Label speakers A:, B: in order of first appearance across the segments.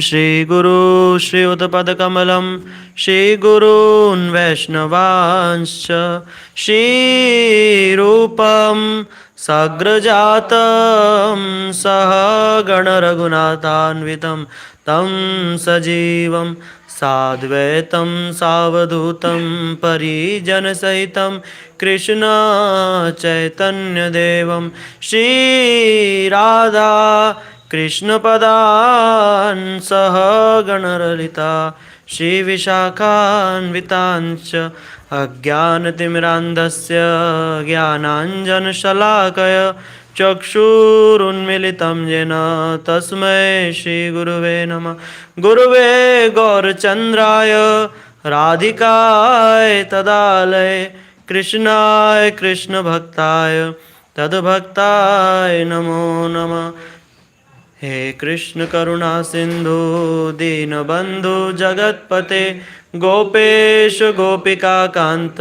A: श्रीगुरु श्रीयुतपदकमलं श्रीगुरून् वैष्णवांश्च श्रीरूपं सग्रजातं सह गणरघुनाथान्वितं तं सजीवं साद्वैतं सावधूतं परिजनसहितं कृष्ण चैतन्यदेवं श्रीराधा कृष्णपदान् सह गणललिता श्रीविशाखान्वितांश्च अज्ञानतिमिरान्धस्य ज्ञानाञ्जनशलाकय चक्षुरुन्मीलितं येन तस्मै श्रीगुरुवे नमः। गुरुवे गौरचन्द्राय राधिकाय तदालये कृष्णाय कृष्णभक्ताय तद्भक्ताय नमो नमः। हे कृष्ण करुणा सिंधु दीनबंधु जगतपते गोपेश गोपिका कांत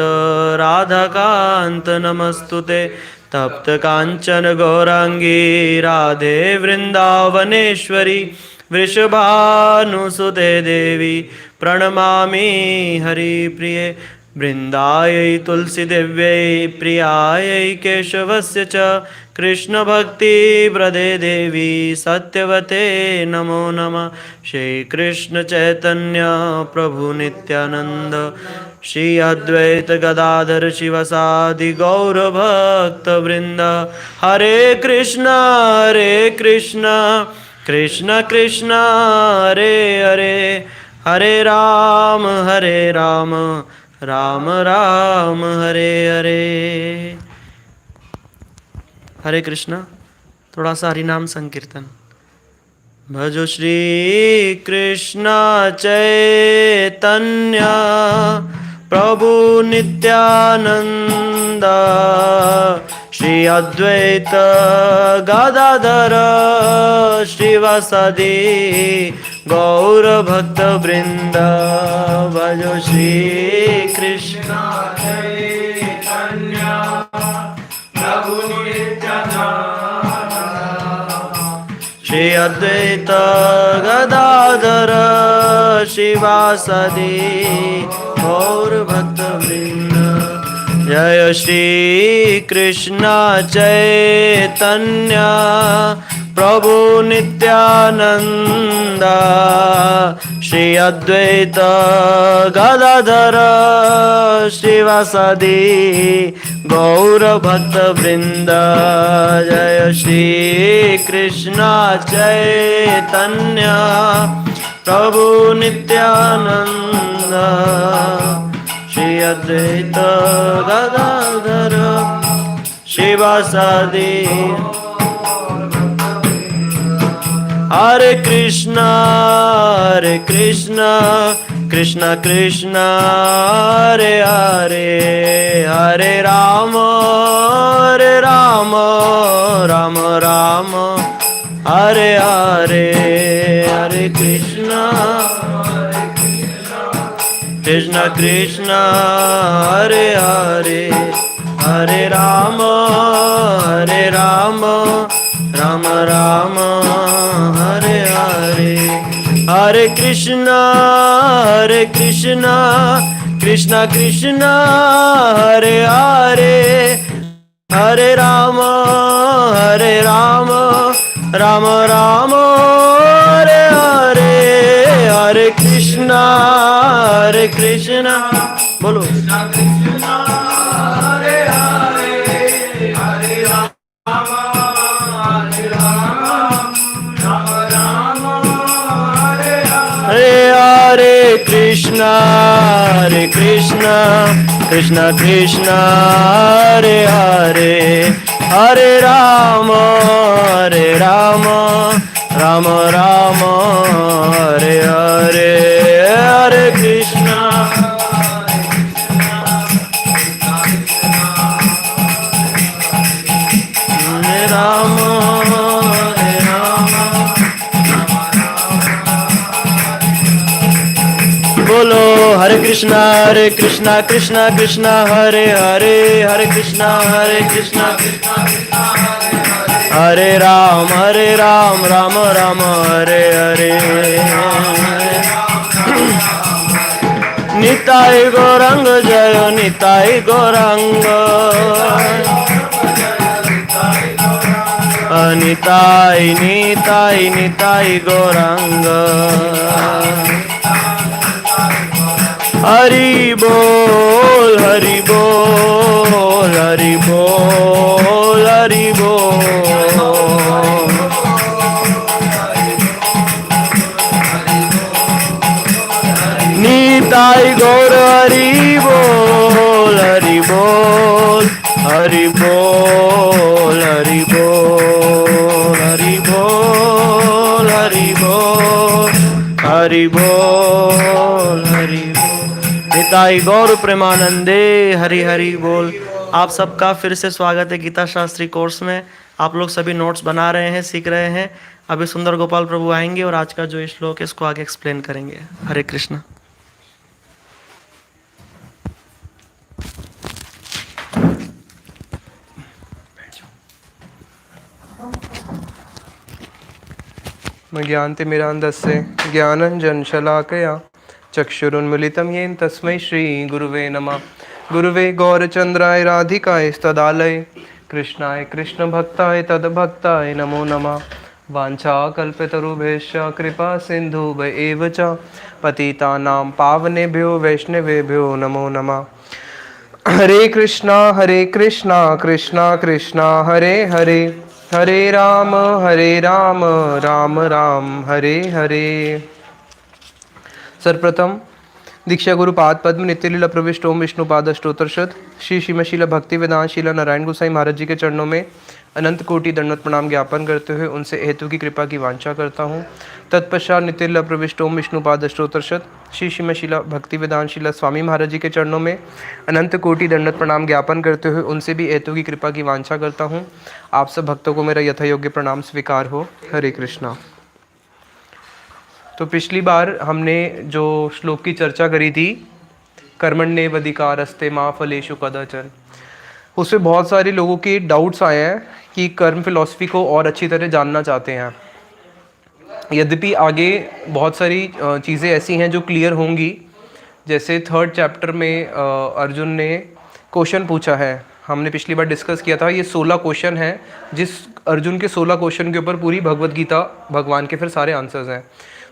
A: राधा कांत नमस्तुते। तप्त कांचन गौरांगी राधे वृंदावनेश्वरी वृषभानुसुते देवी प्रणमामि हरिप्रिये। वृंदायै तुलसीदेव्यै प्रियायै केशवस्य च कृष्णभक्तिप्रदे देवी सत्यवते नमो नमः। श्रीकृष्ण चैतन्य प्रभु नित्यानंद श्री अद्वैत गदाधर शिवसादि गौरभक्तवृंद। हरे कृष्ण कृष्ण कृष्ण हरे हरे हरे राम राम राम हरे हरे। हरे कृष्णा। थोड़ा सा हरिनाम संकीर्तन। भजो श्री कृष्ण चैतन्य प्रभु नित्यानंद श्री अद्वैत गदाधर श्रीवासादि गौर भक्त वृंद। भजो श्री कृष्ण चैतन्य प्रभु श्री अद्वैत गदाधर शिवासदि गौर भक्त वृंद। जय श्री कृष्ण चैतन्य प्रभु नित्यानंद श्री अद्वैत गदाधर शिवासदि गौर भक्त वृंद। जय श्री कृष्ण चैतन्य प्रभु नित्यानंद श्री अद्वैत गदाधर शिवासदि। हरे कृष्ण कृष्ण कृष्ण हरे हरे हरे राम राम राम हरे हरे। हरे कृष्ण कृष्ण कृष्ण हरे हरे हरे राम राम राम हरे हरे। हरे कृष्ण कृष्ण कृष्ण हरे हरे हरे राम राम राम हरे हरे। हरे कृष्ण बोलो हरे कृष्ण कृष्ण कृष्ण हरे हरे हरे राम राम राम हरे हरे। हरे कृष्ण हरे राम बोलो हरे कृष्णा कृष्णा कृष्णा हरे हरे हरे कृष्णा हरे राम राम राम हरे हरे। निताई गौरंग जय निताई गौरंग, निताई निताई निताई गौरंग। हरि बोल हरि बोल हरि बोल हरि बोल। निताई गौर हरि बोल हरि बोल हरि बोल हरि बोल हरि बोल हरि बोल हरि बोल हरि बोल। निताई गौर प्रेमानंदे हरि हरि बोल। आप सबका फिर से स्वागत है गीता शास्त्री कोर्स में। आप लोग सभी नोट्स बना रहे हैं, सीख रहे हैं। अभी सुंदर गोपाल प्रभु आएंगे और आज का जो श्लोक है इसको आगे एक्सप्लेन करेंगे। हरे कृष्ण।
B: ज्ञानतिमिरान्धस्य ज्ञानञ्जनशलाकया चक्षुरुन्मिलितं येन तस्मै श्रीगुरुवे नमः। गुरुवे गौरचन्द्राय राधिकाय तदालये कृष्णाय कृष्णभक्ताय तद्भक्ताय नमो नमः। वाञ्छाकल्पतरुभ्यश्च कृपा सिन्धुभ्य एव च पतितानां पावनेभ्यो वैष्णवेभ्यो नमो नमः। हरे कृष्णा कृष्णा कृष्णा हरे हरे, हरे राम राम राम हरे हरे। सर्वप्रथम दीक्षा गुरु पाद पद्म नित्य लीला प्रविष्ट ओम विष्णु पाद अष्टोत्तरशत श्री श्रीमशीला भक्ति वेदांत शीला नारायण गोसाई महाराज जी के चरणों में अनंत कोटि दंडवत प्रणाम ज्ञापन करते हुए उनसे हेतु की कृपा की वांछा करता हूँ। तत्पश्चात नित्य लीला प्रविष्ट ओम विष्णु पाद अष्टोत्तरशत श्री श्रीमशीला भक्ति वेदांत शीला स्वामी महाराज जी के चरणों में अनंत कोटि दंडवत प्रणाम ज्ञापन करते हुए उनसे भी हेतु की कृपा की वांछा करता हूँ। आप सब भक्तों को मेरा यथायोग्य प्रणाम स्वीकार हो। हरे कृष्णा। तो पिछली बार हमने जो श्लोक की चर्चा करी थी, कर्मण्येवाधिकारस्ते मा फलेषु कदाचन, उसमें बहुत सारे लोगों के डाउट्स आए हैं कि कर्म फिलॉसफी को और अच्छी तरह जानना चाहते हैं। यद्यपि आगे बहुत सारी चीज़ें ऐसी हैं जो क्लियर होंगी। जैसे 3rd चैप्टर में अर्जुन ने क्वेश्चन पूछा है, हमने पिछली बार डिस्कस किया था। ये 16 क्वेश्चन हैं, जिस अर्जुन के 16 क्वेश्चन के ऊपर पूरी भगवद गीता भगवान के फिर सारे आंसर्स हैं।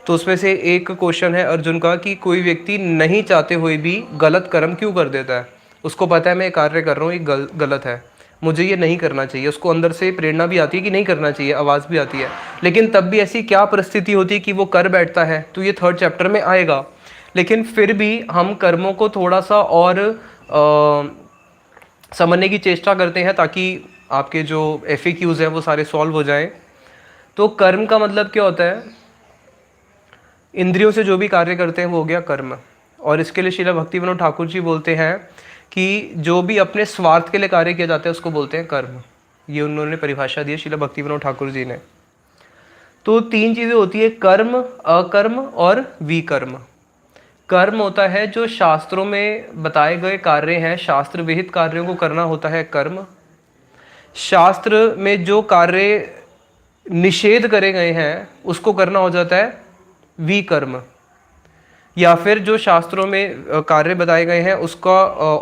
B: तो उसमें से एक क्वेश्चन है अर्जुन का कि कोई व्यक्ति नहीं चाहते हुए भी गलत कर्म क्यों कर देता है। उसको पता है मैं ये कार्य कर रहा हूँ, ये गलत है, मुझे ये नहीं करना चाहिए। उसको अंदर से प्रेरणा भी आती है कि नहीं करना चाहिए, आवाज़ भी आती है, लेकिन तब भी ऐसी क्या परिस्थिति होती है कि वो कर बैठता है। तो ये 3rd चैप्टर में आएगा। लेकिन फिर भी हम कर्मों को थोड़ा सा और समझने की चेष्टा करते हैं ताकि आपके जो FAQs हैं वो सारे सॉल्व हो जाएं। तो कर्म का मतलब क्या होता है? इंद्रियों से जो भी कार्य करते हैं वो हो गया कर्म। और इसके लिए श्रीला भक्ति विनोद ठाकुर जी बोलते हैं कि जो भी अपने स्वार्थ के लिए कार्य किया जाता है उसको बोलते हैं कर्म। ये उन्होंने परिभाषा दी है श्रीला भक्ति विनोद ठाकुर जी ने। तो 3 चीज़ें होती है, कर्म, अकर्म और विकर्म। कर्म होता है जो शास्त्रों में बताए गए कार्य हैं, शास्त्र विहित कार्यों को करना होता है कर्म। शास्त्र में जो कार्य निषेध करे गए हैं उसको करना हो जाता है विकर्म। या फिर जो शास्त्रों में कार्य बताए गए हैं उसका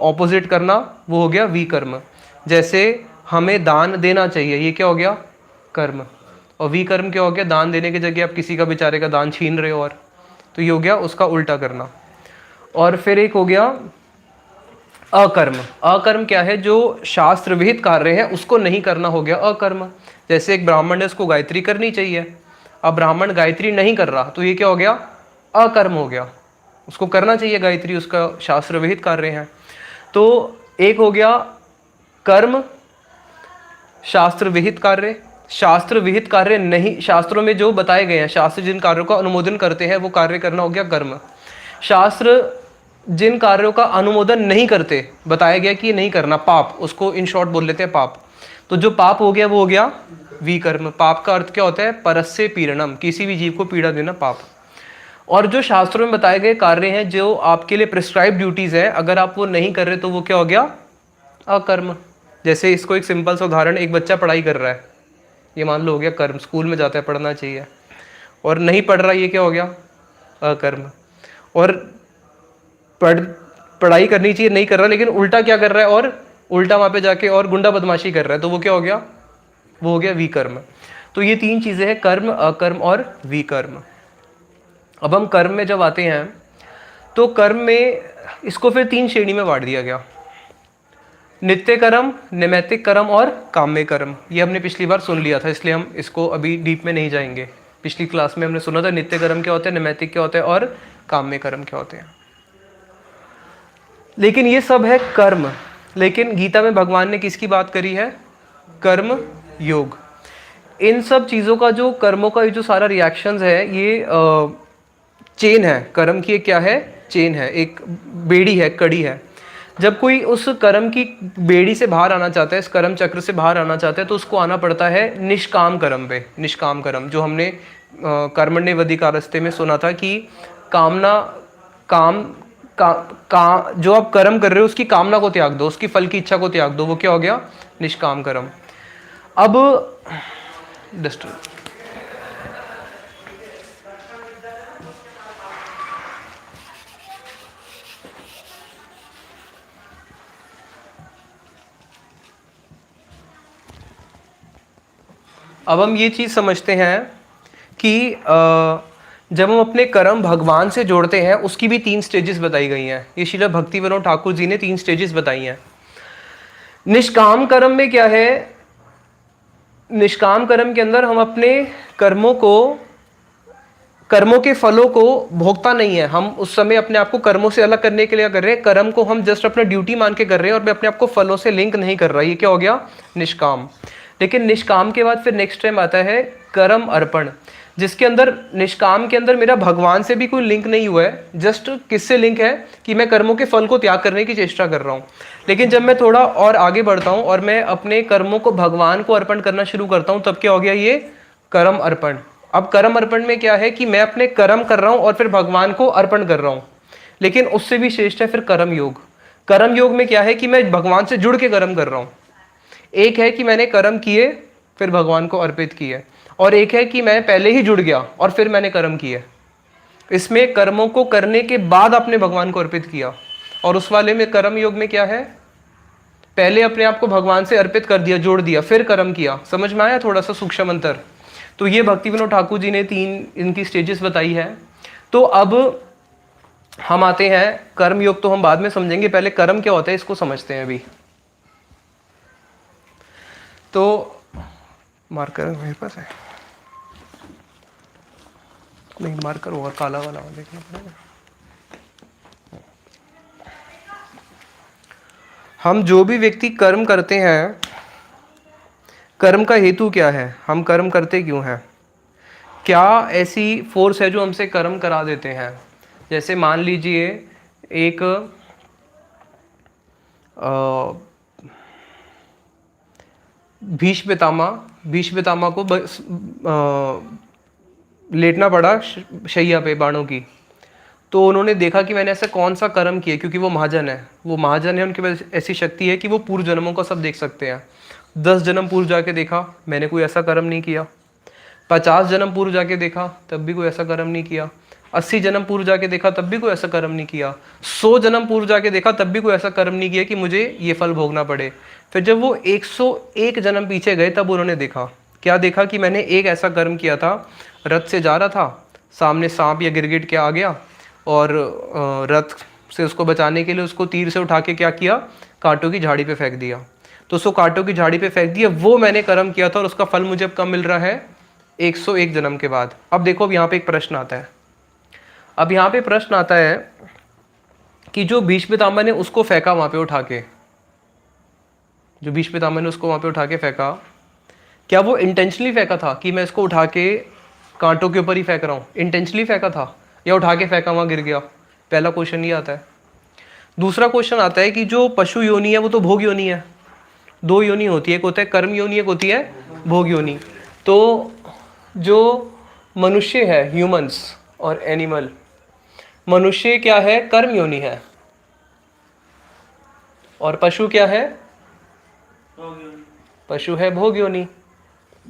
B: ऑपोजिट करना, वो हो गया विकर्म। जैसे हमें दान देना चाहिए, ये क्या हो गया? कर्म। और विकर्म क्या हो गया? दान देने की जगह आप किसी का बेचारे का दान छीन रहे हो, और तो ये हो गया उसका उल्टा करना। और फिर एक हो गया अकर्म। अकर्म क्या है? जो शास्त्र विहित कार्य है उसको नहीं करना, हो गया अकर्म। जैसे एक ब्राह्मण है, उसको गायत्री करनी चाहिए, अब ब्राह्मण गायत्री नहीं कर रहा, तो ये क्या हो गया? अकर्म हो गया। उसको करना चाहिए गायत्री, उसका शास्त्र विहित कार्य है। तो एक हो गया कर्म, शास्त्र विहित कार्य। शास्त्र विहित कार्य नहीं, शास्त्रों में जो बताए गए हैं, शास्त्र जिन कार्यों का अनुमोदन करते हैं वो कार्य करना हो गया कर्म। शास्त्र जिन कार्यों का अनुमोदन नहीं करते, बताया गया कि ये नहीं करना, पाप, उसको इन शॉर्ट बोल लेते हैं पाप। तो जो पाप हो गया वो हो गया विकर्म। पाप का अर्थ क्या होता है? परस्य पीड़नम, किसी भी जीव को पीड़ा देना, पाप। और जो शास्त्रों में बताए गए कार्य हैं, जो आपके लिए प्रिस्क्राइब ड्यूटीज है, अगर आप वो नहीं कर रहे तो वो क्या हो गया? अकर्म। जैसे इसको एक सिंपल सा उदाहरण, एक बच्चा पढ़ाई कर रहा है, ये मान लो हो गया कर्म, स्कूल में जाता है पढ़ना चाहिए, और नहीं पढ़ रहा, ये क्या हो गया? अकर्म। और पढ़ाई करनी चाहिए, नहीं कर रहा, लेकिन उल्टा क्या कर रहा है, और उल्टा वहाँ पे जाके और गुंडा बदमाशी कर रहा है, तो वो क्या हो गया? वो हो गया विकर्म। तो ये 3 चीज़ें हैं, कर्म, अकर्म और विकर्म। अब हम कर्म में जब आते हैं तो कर्म में इसको फिर 3 श्रेणी में बांट दिया गया, नित्य कर्म, नैमित्तिक कर्म और काम्य कर्म। ये हमने पिछली बार सुन लिया था, इसलिए हम इसको अभी डीप में नहीं जाएंगे। पिछली क्लास में हमने सुना था नित्य कर्म क्या होता है, नैमित्तिक क्या होता है और काम्य कर्म क्या होते हैं। लेकिन ये सब है कर्म। लेकिन गीता में भगवान ने किसकी बात करी है? कर्म योग। इन सब चीज़ों का जो कर्मों का ये जो सारा रिएक्शंस है, ये चेन है। कर्म की एक क्या है? चेन है, एक बेड़ी है, कड़ी है। जब कोई उस कर्म की बेड़ी से बाहर आना चाहता है, इस कर्म चक्र से बाहर आना चाहता है, तो उसको आना पड़ता है निष्काम कर्म पे। निष्काम कर्म जो हमने कर्मण्येवाधिकारस्ते में सुना था कि कामना जो आप कर्म कर रहे हो उसकी कामना को त्याग दो, उसकी फल की इच्छा को त्याग दो, वो क्या हो गया? निष्काम कर्म। अब अब हम ये चीज़ समझते हैं कि जब हम अपने कर्म भगवान से जोड़ते हैं, उसकी भी 3 स्टेजेस बताई गई हैं। ये श्रील भक्ति विनोद ठाकुर जी ने 3 स्टेजेस बताई हैं। निष्काम कर्म में क्या है? निष्काम कर्म के अंदर हम अपने कर्मों के फलों को भोगता नहीं है। हम उस समय अपने आप को कर्मों से अलग करने के लिए कर रहे हैं, कर्म को हम जस्ट अपना ड्यूटी मान के कर रहे हैं, और मैं अपने आप को फलों से लिंक नहीं कर रहा। ये क्या हो गया? निष्काम। लेकिन निष्काम के बाद फिर नेक्स्ट टाइम आता है कर्म अर्पण, जिसके अंदर निष्काम के अंदर मेरा भगवान से भी कोई लिंक नहीं हुआ है। जस्ट किससे लिंक है कि मैं कर्मों के फल को त्याग करने की चेष्टा कर रहा हूँ। लेकिन जब मैं थोड़ा और आगे बढ़ता हूँ और मैं अपने कर्मों को भगवान को अर्पण करना शुरू करता हूँ, तब क्या हो गया? ये कर्म अर्पण। अब कर्म अर्पण में क्या है कि मैं अपने कर्म कर रहा हूँ और फिर भगवान को अर्पण कर रहा हूँ। लेकिन उससे भी श्रेष्ठ है फिर कर्म योग। कर्म योग में क्या है कि मैं भगवान से जुड़ के कर्म कर रहा हूँ। एक है कि मैंने कर्म किए फिर भगवान को अर्पित किए, और एक है कि मैं पहले ही जुड़ गया और फिर मैंने कर्म किए। इसमें कर्मों को करने के बाद आपने भगवान को अर्पित किया, और उस वाले में कर्म योग में क्या है? पहले अपने आप को भगवान से अर्पित कर दिया, जोड़ दिया, फिर कर्म किया। समझ में आया थोड़ा सा सूक्ष्म अंतर? तो ये भक्ति विनोद ठाकुर जी ने 3 इनकी स्टेजेस बताई है। तो अब हम आते हैं कर्म योग, तो हम बाद में समझेंगे, पहले कर्म क्या होता है इसको समझते हैं अभी। तो मार्कर मेरे पास है नहीं, मार्कर और काला वाला देखना पड़ेगा। हम जो भी व्यक्ति कर्म करते हैं, कर्म का हेतु क्या है? हम कर्म करते क्यों हैं? क्या ऐसी फोर्स है जो हमसे कर्म करा देते हैं? जैसे मान लीजिए एक भीष्म पितामह को लेटना पड़ा शैया पे बाणों की। तो उन्होंने देखा कि मैंने ऐसा कौन सा कर्म किया, क्योंकि वो महाजन है, उनके पास ऐसी शक्ति है कि वो पूर्व जन्मों को सब देख सकते हैं। 10 जन्म पूर्व जाके देखा, मैंने कोई ऐसा कर्म नहीं किया। 50 जन्म पूर्व जाके देखा, तब भी कोई ऐसा कर्म नहीं किया। 80 जन्म पूर्व जाके देखा, तब भी कोई ऐसा कर्म नहीं किया। 100 जन्म पूर्व जाके देखा, तब भी कोई ऐसा कर्म नहीं किया कि मुझे ये फल भोगना पड़े। फिर जब वो 101 जन्म पीछे गए, तब उन्होंने देखा, क्या देखा कि मैंने एक ऐसा कर्म किया था, रथ से जा रहा था, सामने सांप या गिरगिट क्या आ गया, और रथ से उसको बचाने के लिए उसको तीर से उठा के क्या किया? कांटों की झाड़ी पे फेंक दिया। तो उसको कांटों की झाड़ी पे फेंक दिया, वो मैंने कर्म किया था, और उसका फल मुझे अब कब मिल रहा है? 101 जन्म के बाद। अब देखो, अब यहाँ पे एक प्रश्न आता है। अब यहाँ पे प्रश्न आता है कि जो भीष्म पितामह ने उसको फेंका वहां पे उठा के, जो भीष्म पितामह ने उसको वहां पे उठा के फेंका, क्या वो इंटेंशनली फेंका था कि मैं इसको उठा के कांटों के ऊपर ही फेंक रहा हूँ? इंटेंशनली फेंका था या उठा के फेंका वहां गिर गया? पहला क्वेश्चन ये आता है। दूसरा क्वेश्चन आता है कि जो पशु योनि है वो तो भोग योनि है। 2 योनि होती है, एक होता है कर्म योनि, एक होती है भोग योनि। तो जो मनुष्य है, ह्यूमंस और एनिमल, मनुष्य क्या है? कर्म योनि है। और पशु क्या है? पशु है भोग योनि।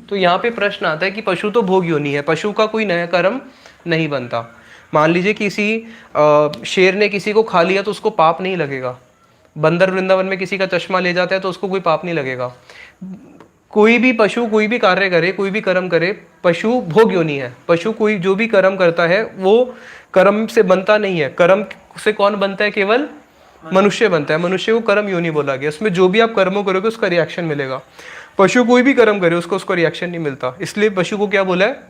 B: तो यहाँ पे प्रश्न आता है कि पशु तो भोग योनि है, पशु का कोई नया कर्म नहीं बनता। मान लीजिए किसी शेर ने किसी को खा लिया तो उसको पाप नहीं लगेगा। बंदर वृंदावन में किसी का चश्मा ले जाता है तो उसको कोई पाप नहीं लगेगा। कोई भी पशु कोई भी कार्य करे, कोई भी कर्म करे, पशु भोग योनि है। पशु कोई जो भी कर्म करता है वो कर्म से बनता नहीं है। कर्म से कौन बनता है? केवल मनुष्य बनता है। मनुष्य को कर्म योनि बोला गया। उसमें जो भी आप कर्मों करोगे उसका रिएक्शन मिलेगा। पशु कोई भी कर्म करे उसको रिएक्शन नहीं मिलता, इसलिए पशु को क्या बोला है?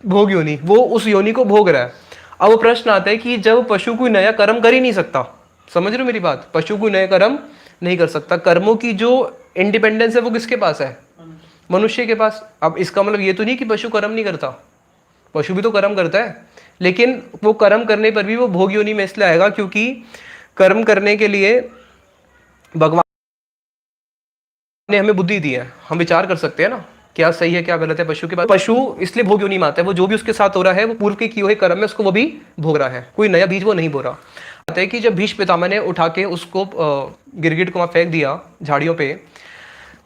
B: भोग योनि। वो उस योनि को भोग रहा है। अब प्रश्न आता है कि जब पशु कोई नया कर्म कर ही नहीं सकता, समझ रहे हो मेरी बात? पशु कोई नया कर्म नहीं कर सकता, कर्मों की जो इंडिपेंडेंस है वो किसके पास है? मनुष्य के पास। अब इसका मतलब ये तो नहीं कि पशु कर्म नहीं करता, पशु भी तो कर्म करता है, लेकिन वो कर्म करने पर भी वो भोग योनि में इसलिए आएगा क्योंकि कर्म करने के लिए भगवान ने हमें बुद्धि दी है, हम विचार कर सकते हैं ना क्या सही है क्या गलत है। पशु के पास, पशु इसलिए भोग योनि में आता है, वो जो भी उसके साथ हो रहा है वो पूर्व के किए हुए कर्म में उसको वो भी भोग रहा है, कोई नया बीज वो नहीं बो रहा। आता है कि जब भीष्म पितामह ने उठा के उसको गिरगिट को वहाँ फेंक दिया झाड़ियों पे,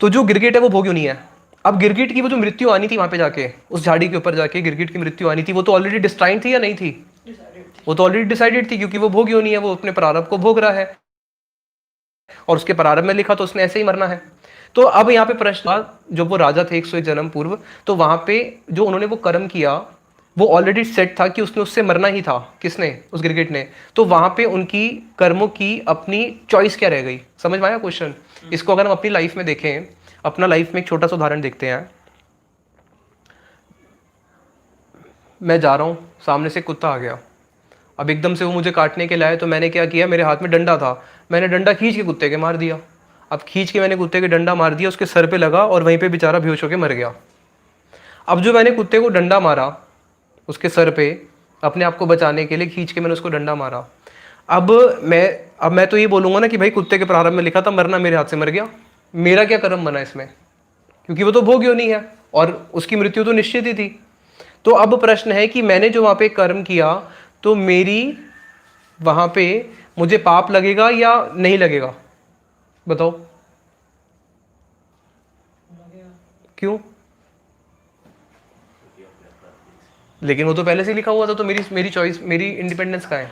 B: तो जो गिरगिट है वो भोग योनि है। अब गिरगिट की वो जो मृत्यु आनी थी वहाँ पे जाके, उस झाड़ी के ऊपर जाके गिरगिट की मृत्यु आनी थी, वो तो ऑलरेडी डिस्टाइन थी या नहीं थी? वो तो ऑलरेडी डिसाइडेड थी, क्योंकि वो भोग योनि है, वो अपने प्रारब्ध को भोग रहा है और उसके प्रारंभ में लिखा तो उसने ऐसे ही मरना है। तो अब यहाँ पे प्रश्न, जब वो राजा थे 101 जन्म पूर्व, तो वहां पे जो उन्होंने वो कर्म किया वो ऑलरेडी सेट था कि उसने उससे मरना ही था। किसने? उस गिरगिट ने। तो वहां पे उनकी कर्मों की अपनी चॉइस क्या रह गई? समझ में आया क्वेश्चन? इसको अगर हम अपनी लाइफ में देखें, अपना लाइफ में एक छोटा सा उदाहरण देखते हैं। मैं जा रहा हूँ, सामने से कुत्ता आ गया, अब एकदम से वो मुझे काटने के लिए आया, तो मैंने क्या किया? मेरे हाथ में डंडा था, मैंने डंडा खींच के कुत्ते के मार दिया। अब खींच के मैंने कुत्ते के डंडा मार दिया, उसके सर पे लगा और वहीं पे बेचारा बेहोश होकर मर गया। अब जो मैंने कुत्ते को डंडा मारा उसके सर पे, अपने आप को बचाने के लिए खींच के मैंने उसको डंडा मारा, अब मैं तो ये बोलूँगा ना कि भाई कुत्ते के प्रारंभ में लिखा था मरना, मेरे हाथ से मर गया, मेरा क्या कर्म बना इसमें? क्योंकि वो तो भोग योनि है और उसकी मृत्यु तो निश्चित ही थी। तो अब प्रश्न है कि मैंने जो वहाँ पे कर्म किया तो मेरी वहाँ पे मुझे पाप लगेगा या नहीं लगेगा? बताओ क्यों? लेकिन वो तो पहले से लिखा हुआ था, तो मेरी चॉइस, मेरी इंडिपेंडेंस कहाँ है?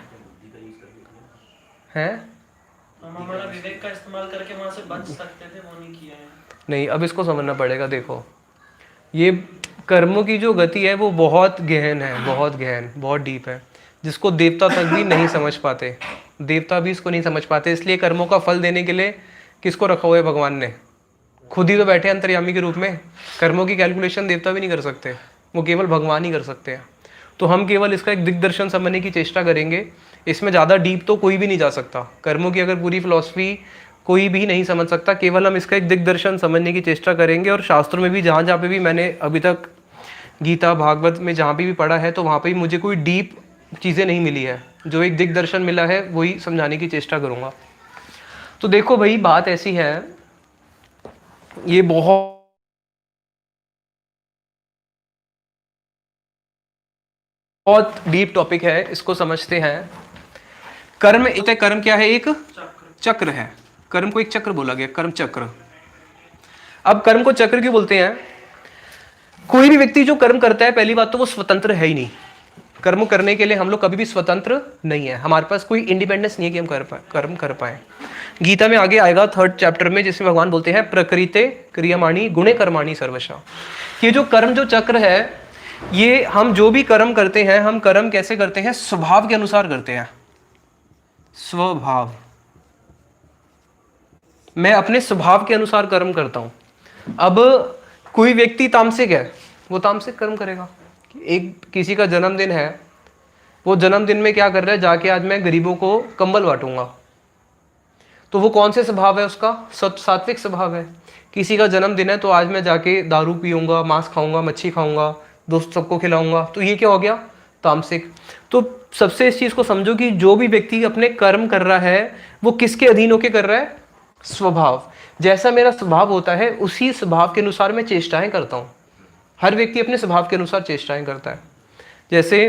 B: हैं?
C: हम हमारा विवेक का इस्तेमाल करके वहां से बच सकते थे, वो नहीं किया है।
B: नहीं, अब इसको समझना पड़ेगा। देखो, ये कर्मों की जो गति है वो बहुत गहन है, बहुत गहन, बहुत डीप है, जिसको देवता तक भी नहीं समझ पाते। देवता भी इसको नहीं समझ पाते। इसलिए कर्मों का फल देने के लिए किसको रखा हुआ है? भगवान ने। खुद ही तो बैठे अंतर्यामी के रूप में। कर्मों की कैलकुलेशन देवता भी नहीं कर सकते, वो केवल भगवान ही कर सकते हैं। तो हम केवल इसका एक दिग्दर्शन समझने की चेष्टा करेंगे। इसमें ज़्यादा डीप तो कोई भी नहीं जा सकता। कर्मों की अगर पूरी फिलॉसफी कोई भी नहीं समझ सकता, केवल हम इसका एक दिग्दर्शन समझने की चेष्टा करेंगे। और शास्त्रों में भी जहाँ जहाँ पे भी मैंने अभी तक गीता भागवत में जहाँ भी पढ़ा है, तो वहाँ पे भी मुझे कोई डीप चीज़ें नहीं मिली है। जो एक दिग्दर्शन मिला है वही समझाने की चेष्टा करूँगा। तो देखो भाई, बात ऐसी है, ये बहुत डीप टॉपिक है, इसको समझते हैं। कर्म, कर्म क्या है? एक चक्र है। कर्म को एक चक्र बोला गया, कर्म चक्र। अब कर्म को चक्र क्यों बोलते हैं? कोई भी व्यक्ति जो कर्म करता है, पहली बात तो वो स्वतंत्र है ही नहीं। कर्म करने के लिए हम लोग कभी भी स्वतंत्र नहीं है, हमारे पास कोई इंडिपेंडेंस नहीं है कि हम कर्म कर पाए। गीता में आगे आएगा 3rd चैप्टर में, जिसमें भगवान बोलते हैं प्रकृते क्रियमाणी गुणे कर्माणी सर्वशा। ये जो कर्म जो चक्र है, ये हम जो भी कर्म करते हैं, हम कर्म कैसे करते हैं? स्वभाव के अनुसार करते हैं। स्वभाव, मैं अपने स्वभाव के अनुसार कर्म करता हूं। अब कोई व्यक्ति तामसिक है, वो तामसिक कर्म करेगा। एक किसी का जन्मदिन है, वो जन्मदिन में क्या कर रहा है? जाके आज मैं गरीबों को कंबल बांटूंगा। तो वो कौन से स्वभाव है उसका? सात्विक स्वभाव है। किसी का जन्मदिन है तो आज मैं जाके दारू पीऊंगा, मांस खाऊंगा, मच्छी खाऊंगा, दोस्त सबको खिलाऊंगा, तो ये क्या हो गया? तामसिक। तो सबसे इस चीज को समझो कि जो भी व्यक्ति अपने कर्म कर रहा है वो किसके अधीन होके कर रहा है? स्वभाव। जैसा मेरा स्वभाव होता है उसी स्वभाव के अनुसार मैं चेष्टाएं करता हूँ। हर व्यक्ति अपने स्वभाव के अनुसार चेष्टाएं करता है। जैसे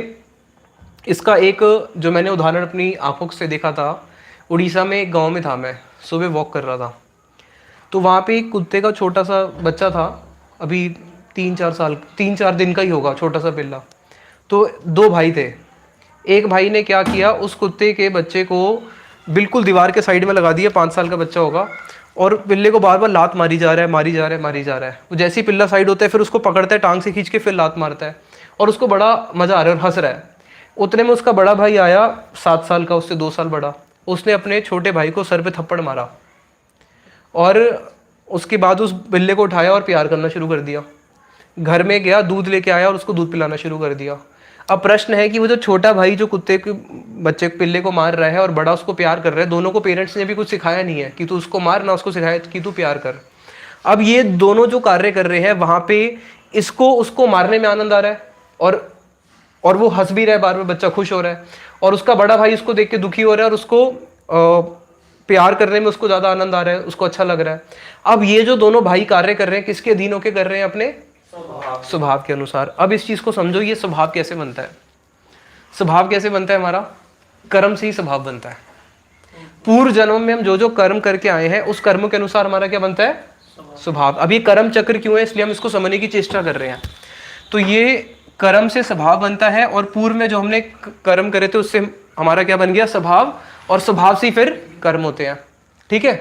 B: इसका एक जो मैंने उदाहरण अपनी आंखों से देखा था, उड़ीसा में एक गांव में था, मैं सुबह वॉक कर रहा था, तो वहाँ पे एक कुत्ते का छोटा सा बच्चा था अभी 3-4 दिन का ही होगा, छोटा सा पिल्ला। तो 2 भाई थे। एक भाई ने क्या किया, उस कुत्ते के बच्चे को बिल्कुल दीवार के साइड में लगा दिया, 5 साल का बच्चा होगा, और पिल्ले को बार बार लात मारी जा रहा है, मारी जा रहा है, मारी जा रहा है। वो जैसे ही पिल्ला साइड होता है फिर उसको पकड़ता है, टांग से खींच के फिर लात मारता है, और उसको बड़ा मजा आ रहा है और हंस रहा है। उतने में उसका बड़ा भाई आया, 7 साल का, उससे 2 साल बड़ा। उसने अपने छोटे भाई को सर पे थप्पड़ मारा, और उसके बाद उस बिल्ले को उठाया और प्यार करना शुरू कर दिया। घर में गया, दूध लेके आया और उसको दूध पिलाना शुरू कर दिया। अब प्रश्न है कि वो जो छोटा भाई जो कुत्ते के बच्चे पिल्ले को मार रहा है और बड़ा उसको प्यार कर रहा है, दोनों को पेरेंट्स ने भी कुछ सिखाया नहीं है कि तू उसको मार, ना उसको सिखाया कि तू प्यार कर। अब ये दोनों जो कार्य कर रहे हैं वहां पे इसको उसको मारने में आनंद आ रहा है, और वो हंस भी रहा है, बार बार बच्चा खुश हो रहा है, और उसका बड़ा भाई उसको देख के दुखी हो रहा है और उसको प्यार करने में उसको ज्यादा आनंद आ रहा है, उसको अच्छा लग रहा है। अब ये जो दोनों भाई कार्य कर रहे हैं किसके अधीन होके कर रहे हैं? अपने स्वभाव के अनुसार। अब इस चीज को समझो, ये स्वभाव कैसे बनता है? स्वभाव कैसे बनता है? हमारा कर्म से ही स्वभाव बनता है। पूर्व जन्म में हम जो जो कर्म करके आए हैं उस कर्म के अनुसार हमारा क्या बनता है? स्वभाव। अब ये कर्म चक्र क्यों है, इसलिए हम इसको समझने की चेष्टा कर रहे हैं। तो ये कर्म से स्वभाव बनता है, और पूर्व में जो हमने कर्म करे थे उससे हमारा क्या बन गया? स्वभाव, और स्वभाव से फिर कर्म होते हैं। ठीक है।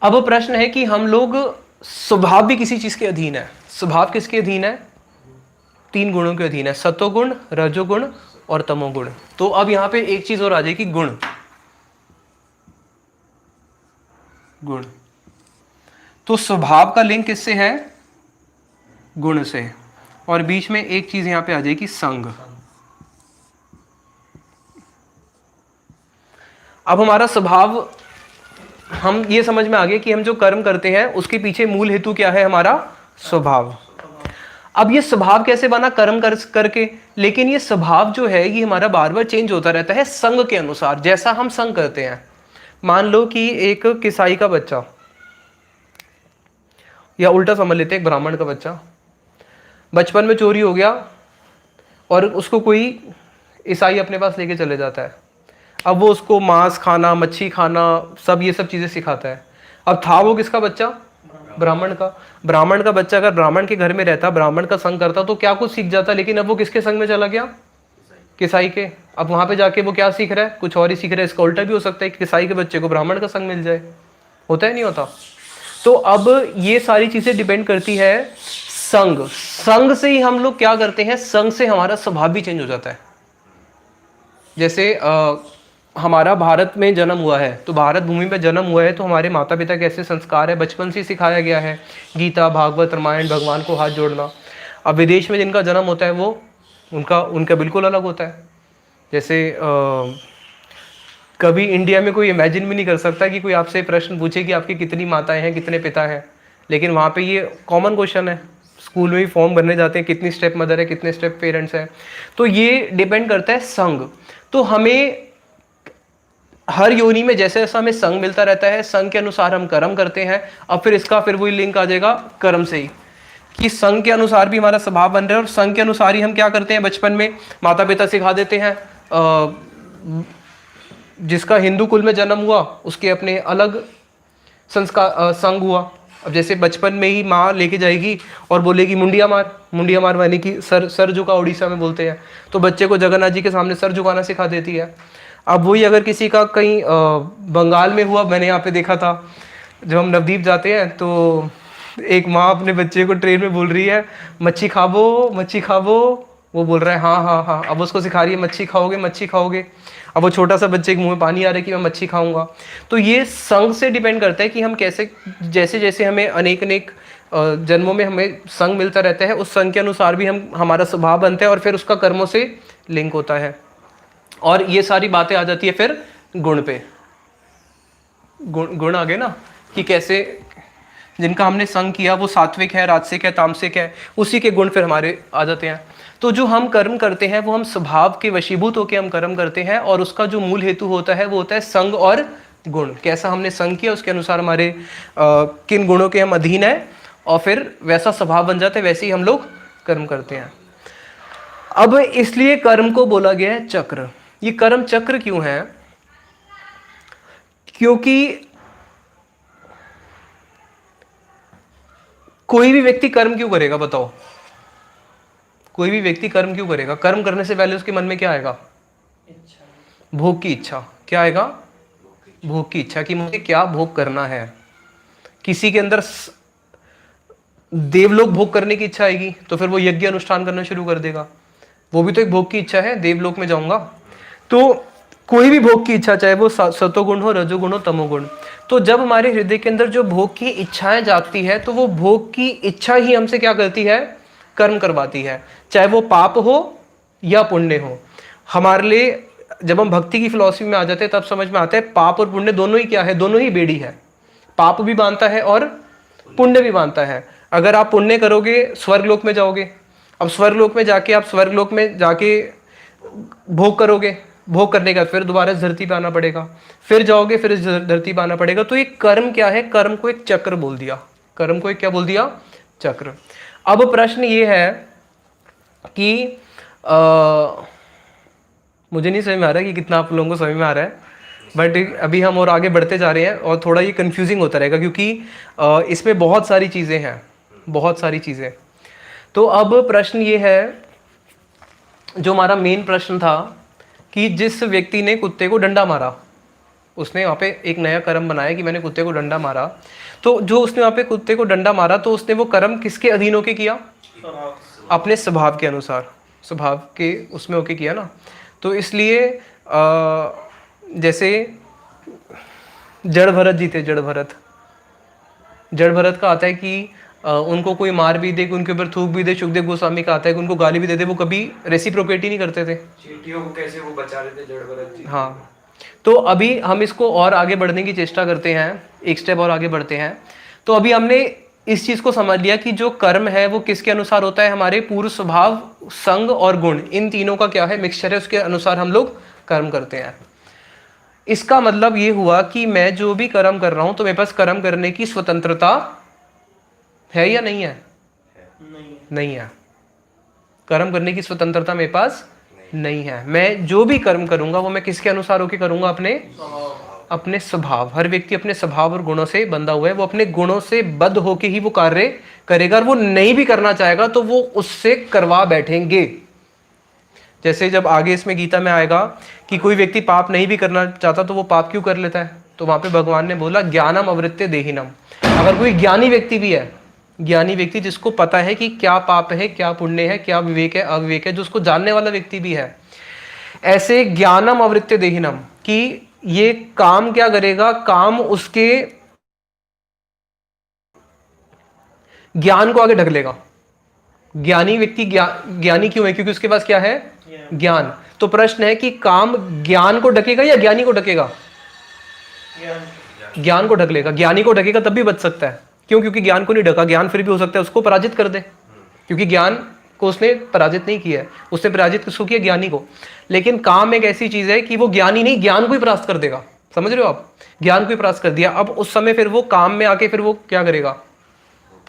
B: अब प्रश्न है कि हम लोग, स्वभाव भी किसी चीज के अधीन है। स्वभाव किसके अधीन है? 3 गुणों के अधीन है, सत्वगुण, रजोगुण और तमोगुण। तो अब यहां पे एक चीज और आ जाएगी, गुण। गुण। तो स्वभाव का लिंक किससे है? गुण से। और बीच में एक चीज यहां पे आ जाएगी, संग। अब हमारा स्वभाव, हम ये समझ में आ गए कि हम जो कर्म करते हैं उसके पीछे मूल हेतु क्या है? हमारा स्वभाव। अब ये स्वभाव कैसे बना? कर्म करके। लेकिन ये स्वभाव जो है ये हमारा बार बार चेंज होता रहता है संग के अनुसार, जैसा हम संग करते हैं। मान लो कि एक किसाई का बच्चा, या उल्टा समझ लेते हैं, एक ब्राह्मण का बच्चा बचपन में चोरी हो गया और उसको कोई ईसाई अपने पास लेके चले जाता है। अब वो उसको मांस खाना, मच्छी खाना, सब ये सब चीज़ें सिखाता है। अब था वो किसका बच्चा? ब्राह्मण का। ब्राह्मण का बच्चा अगर ब्राह्मण के घर में रहता, ब्राह्मण का संग करता, तो क्या कुछ सीख जाता। लेकिन अब वो किसके संग में चला गया? किसाई के। अब वहाँ पे जाके वो क्या सीख रहा है? कुछ और ही सीख रहा है। इसका उल्टा भी हो सकता है कि किसाई के बच्चे को ब्राह्मण का संग मिल जाए। होता है, नहीं होता? तो अब ये सारी चीज़ें डिपेंड करती है संग। संग से ही हम लोग क्या करते हैं? संग से हमारा स्वभाव भी चेंज हो जाता है। जैसे हमारा भारत में जन्म हुआ है, तो भारत भूमि में जन्म हुआ है, तो हमारे माता पिता कैसे संस्कार है, बचपन से सिखाया गया है, गीता, भागवत, रामायण, भगवान को हाथ जोड़ना। अब विदेश में जिनका जन्म होता है वो उनका बिल्कुल अलग होता है। जैसे कभी इंडिया में कोई इमेजिन भी नहीं कर सकता कि कोई आपसे प्रश्न पूछे कि आपकी कितनी माताएं हैं, कितने पिता हैं। लेकिन वहाँ पे ये कॉमन क्वेश्चन है। स्कूल में भी फॉर्म भरने जाते हैं, कितनी स्टेप मदर है, कितने स्टेप पेरेंट्स हैं। तो ये डिपेंड करता है संग। तो हमें हर योनि में जैसे जैसा हमें संग मिलता रहता है, संग के अनुसार हम कर्म करते हैं। अब फिर वही लिंक आ जाएगा कर्म से ही, कि संग के अनुसार भी हमारा स्वभाव बन रहा है, और संग के अनुसार ही हम क्या करते हैं? बचपन में माता पिता सिखा देते हैं। जिसका हिंदू कुल में जन्म हुआ उसके अपने अलग संस्कार, संग हुआ। अब जैसे बचपन में ही माँ लेके जाएगी और बोलेगी मुंडिया मार। मुंडिया मार माने कि सर झुका, उड़ीसा में बोलते हैं। तो बच्चे को जगन्नाथ जी के सामने सर झुकाना सिखा देती है। अब वही अगर किसी का कहीं बंगाल में हुआ, मैंने यहाँ पे देखा था, जब हम नवद्वीप जाते हैं तो एक माँ अपने बच्चे को ट्रेन में बोल रही है मच्छी खाबो, मच्छी खाबो। वो बोल रहा है हाँ हाँ हाँ। अब उसको सिखा रही है मच्छी खाओगे, मच्छी खाओगे। अब वो छोटा सा बच्चे के मुंह में पानी आ रहा है कि मैं मच्छी खाऊंगा। तो ये संग से डिपेंड करता है कि हम कैसे, जैसे जैसे हमें अनेक जन्मों में हमें संग मिलता रहता है, उस संग के अनुसार भी हमारा स्वभाव बनता है, और फिर उसका कर्मों से लिंक होता है। और ये सारी बातें आ जाती है फिर गुण पे। गुण आ गए ना, कि कैसे जिनका हमने संग किया वो सात्विक है, राजसिक है, तामसिक है, उसी के गुण फिर हमारे आ जाते हैं। तो जो हम कर्म करते हैं वो हम स्वभाव के वशीभूत होकर हम कर्म करते हैं, और उसका जो मूल हेतु होता है वो होता है संग और गुण। कैसा हमने संग किया उसके अनुसार हमारे किन गुणों के हम अधीन है, और फिर वैसा स्वभाव बन जाता है, वैसे ही हम लोग कर्म करते हैं। अब इसलिए कर्म को बोला गया है चक्र। ये कर्म चक्र क्यों है? क्योंकि कोई भी व्यक्ति कर्म क्यों करेगा बताओ? कोई भी व्यक्ति कर्म क्यों करेगा? कर्म करने से पहले उसके मन में क्या आएगा?
C: इच्छा।
B: भोग की इच्छा। क्या आएगा? भोग की इच्छा, कि मुझे क्या भोग करना है। किसी के अंदर देवलोक भोग करने की इच्छा आएगी तो फिर वो यज्ञ अनुष्ठान करना शुरू कर देगा, वो भी तो एक भोग की इच्छा है, देवलोक में जाऊंगा। तो कोई भी भोग की इच्छा, चाहे वो सतोगुण हो, रजोगुण हो, तमोगुण, तो जब हमारे हृदय के अंदर जो भोग की इच्छाएं जागती है तो वो भोग की इच्छा ही हमसे क्या करती है? कर्म करवाती है, चाहे वो पाप हो या पुण्य हो। हमारे लिए जब हम भक्ति की फिलॉसफी में आ जाते हैं तब समझ में आता है पाप और पुण्य दोनों ही क्या है? दोनों ही बेड़ी है। पाप भी बांधता है और पुण्य भी बांधता है। अगर आप पुण्य करोगे स्वर्गलोक में जाओगे, अब स्वर्गलोक में जाके आप स्वर्गलोक में जाके भोग करोगे, भोग करने के बाद फिर दोबारा इस धरती पे आना पड़ेगा, फिर जाओगे फिर इस धरती पे आना पड़ेगा। तो ये कर्म क्या है? कर्म को एक चक्र बोल दिया। कर्म को एक क्या बोल दिया? चक्र। अब प्रश्न ये है कि मुझे नहीं समझ में आ रहा है कि कितना आप लोगों को समझ में आ रहा है, बट अभी हम और आगे बढ़ते जा रहे हैं और थोड़ा ये कंफ्यूजिंग होता रहेगा क्योंकि इसमें बहुत सारी चीज़ें हैं, बहुत सारी चीज़ें। तो अब प्रश्न ये है, जो हमारा मेन प्रश्न था कि जिस व्यक्ति ने कुत्ते को डंडा मारा, उसने वहाँ पे एक नया कर्म बनाया कि मैंने कुत्ते को डंडा मारा, तो जो उसने वहाँ पे कुत्ते को डंडा मारा तो उसने वो कर्म किसके अधीन होके किया? अपने स्वभाव के अनुसार, स्वभाव के उसमें होके किया ना। तो इसलिए जैसे जड़ भरत जी थे, जड़ भरत का आता है कि उनको कोई मार भी दे, उनके ऊपर थूक भी दे, सुखदेव गोस्वामी का आता है कि उनको गाली भी दे दे, वो कभी रेसिप्रोकेट ही नहीं करते थे।
A: चींटियों को कैसे वो बचा रहे थे जड़ भरत जी।
B: हाँ, तो अभी हम इसको और आगे बढ़ने की चेष्टा करते हैं, एक स्टेप और आगे बढ़ते हैं। तो अभी हमने इस चीज को समझ लिया कि जो कर्म है वो किसके अनुसार होता है? हमारे पूर्व स्वभाव, संग और गुण, इन तीनों का क्या है? मिक्सचर है, उसके अनुसार हम लोग कर्म करते हैं। इसका मतलब ये हुआ कि मैं जो भी कर्म कर रहा हूं तो मेरे पास कर्म करने की स्वतंत्रता है या नहीं है? नहीं है। कर्म करने की स्वतंत्रता मेरे पास नहीं है। मैं जो भी कर्म करूंगा वो मैं किसके अनुसार होकर करूंगा? अपने स्वभाव। हर व्यक्ति अपने स्वभाव और गुणों से बंधा हुआ है, वो अपने गुणों से बद्ध होकर ही वो कार्य करेगा, और वो नहीं भी करना चाहेगा तो वो उससे करवा बैठेंगे। जैसे जब आगे इसमें गीता में आएगा कि कोई व्यक्ति पाप नहीं भी करना चाहता तो वो पाप क्यों कर लेता है, तो वहां पे भगवान ने बोला ज्ञानम अवृत्य देहिनम। अगर कोई ज्ञानी व्यक्ति भी है, ज्ञानी व्यक्ति जिसको पता है कि क्या पाप है, क्या पुण्य है, क्या विवेक है, अविवेक है, जो उसको जानने वाला व्यक्ति भी है, ऐसे ज्ञानम अवृत्य देहिनम, कि ये काम क्या करेगा? काम उसके ज्ञान को आगे ढकेलेगा। ज्ञानी व्यक्ति ज्ञानी क्यों है? क्योंकि उसके पास क्या है? ज्ञान। तो प्रश्न है कि काम ज्ञान को ढकेगा या ज्ञानी को ढकेगा? ज्ञान को ढकेलेगा। ज्ञानी को ढकेगा तब भी बच सकता है। क्यों? क्योंकि ज्ञान को नहीं ढका, ज्ञान फिर भी हो सकता है उसको पराजित कर दे, क्योंकि ज्ञान को उसने पराजित नहीं किया है, उसने पराजित किसको किया? ज्ञानी को। लेकिन काम एक ऐसी चीज है कि वो ज्ञानी नहीं, ज्ञान को ही परास्त कर देगा। समझ रहे हो आप? ज्ञान को ही परास्त कर दिया। अब उस समय फिर वो काम में आके फिर वो क्या करेगा?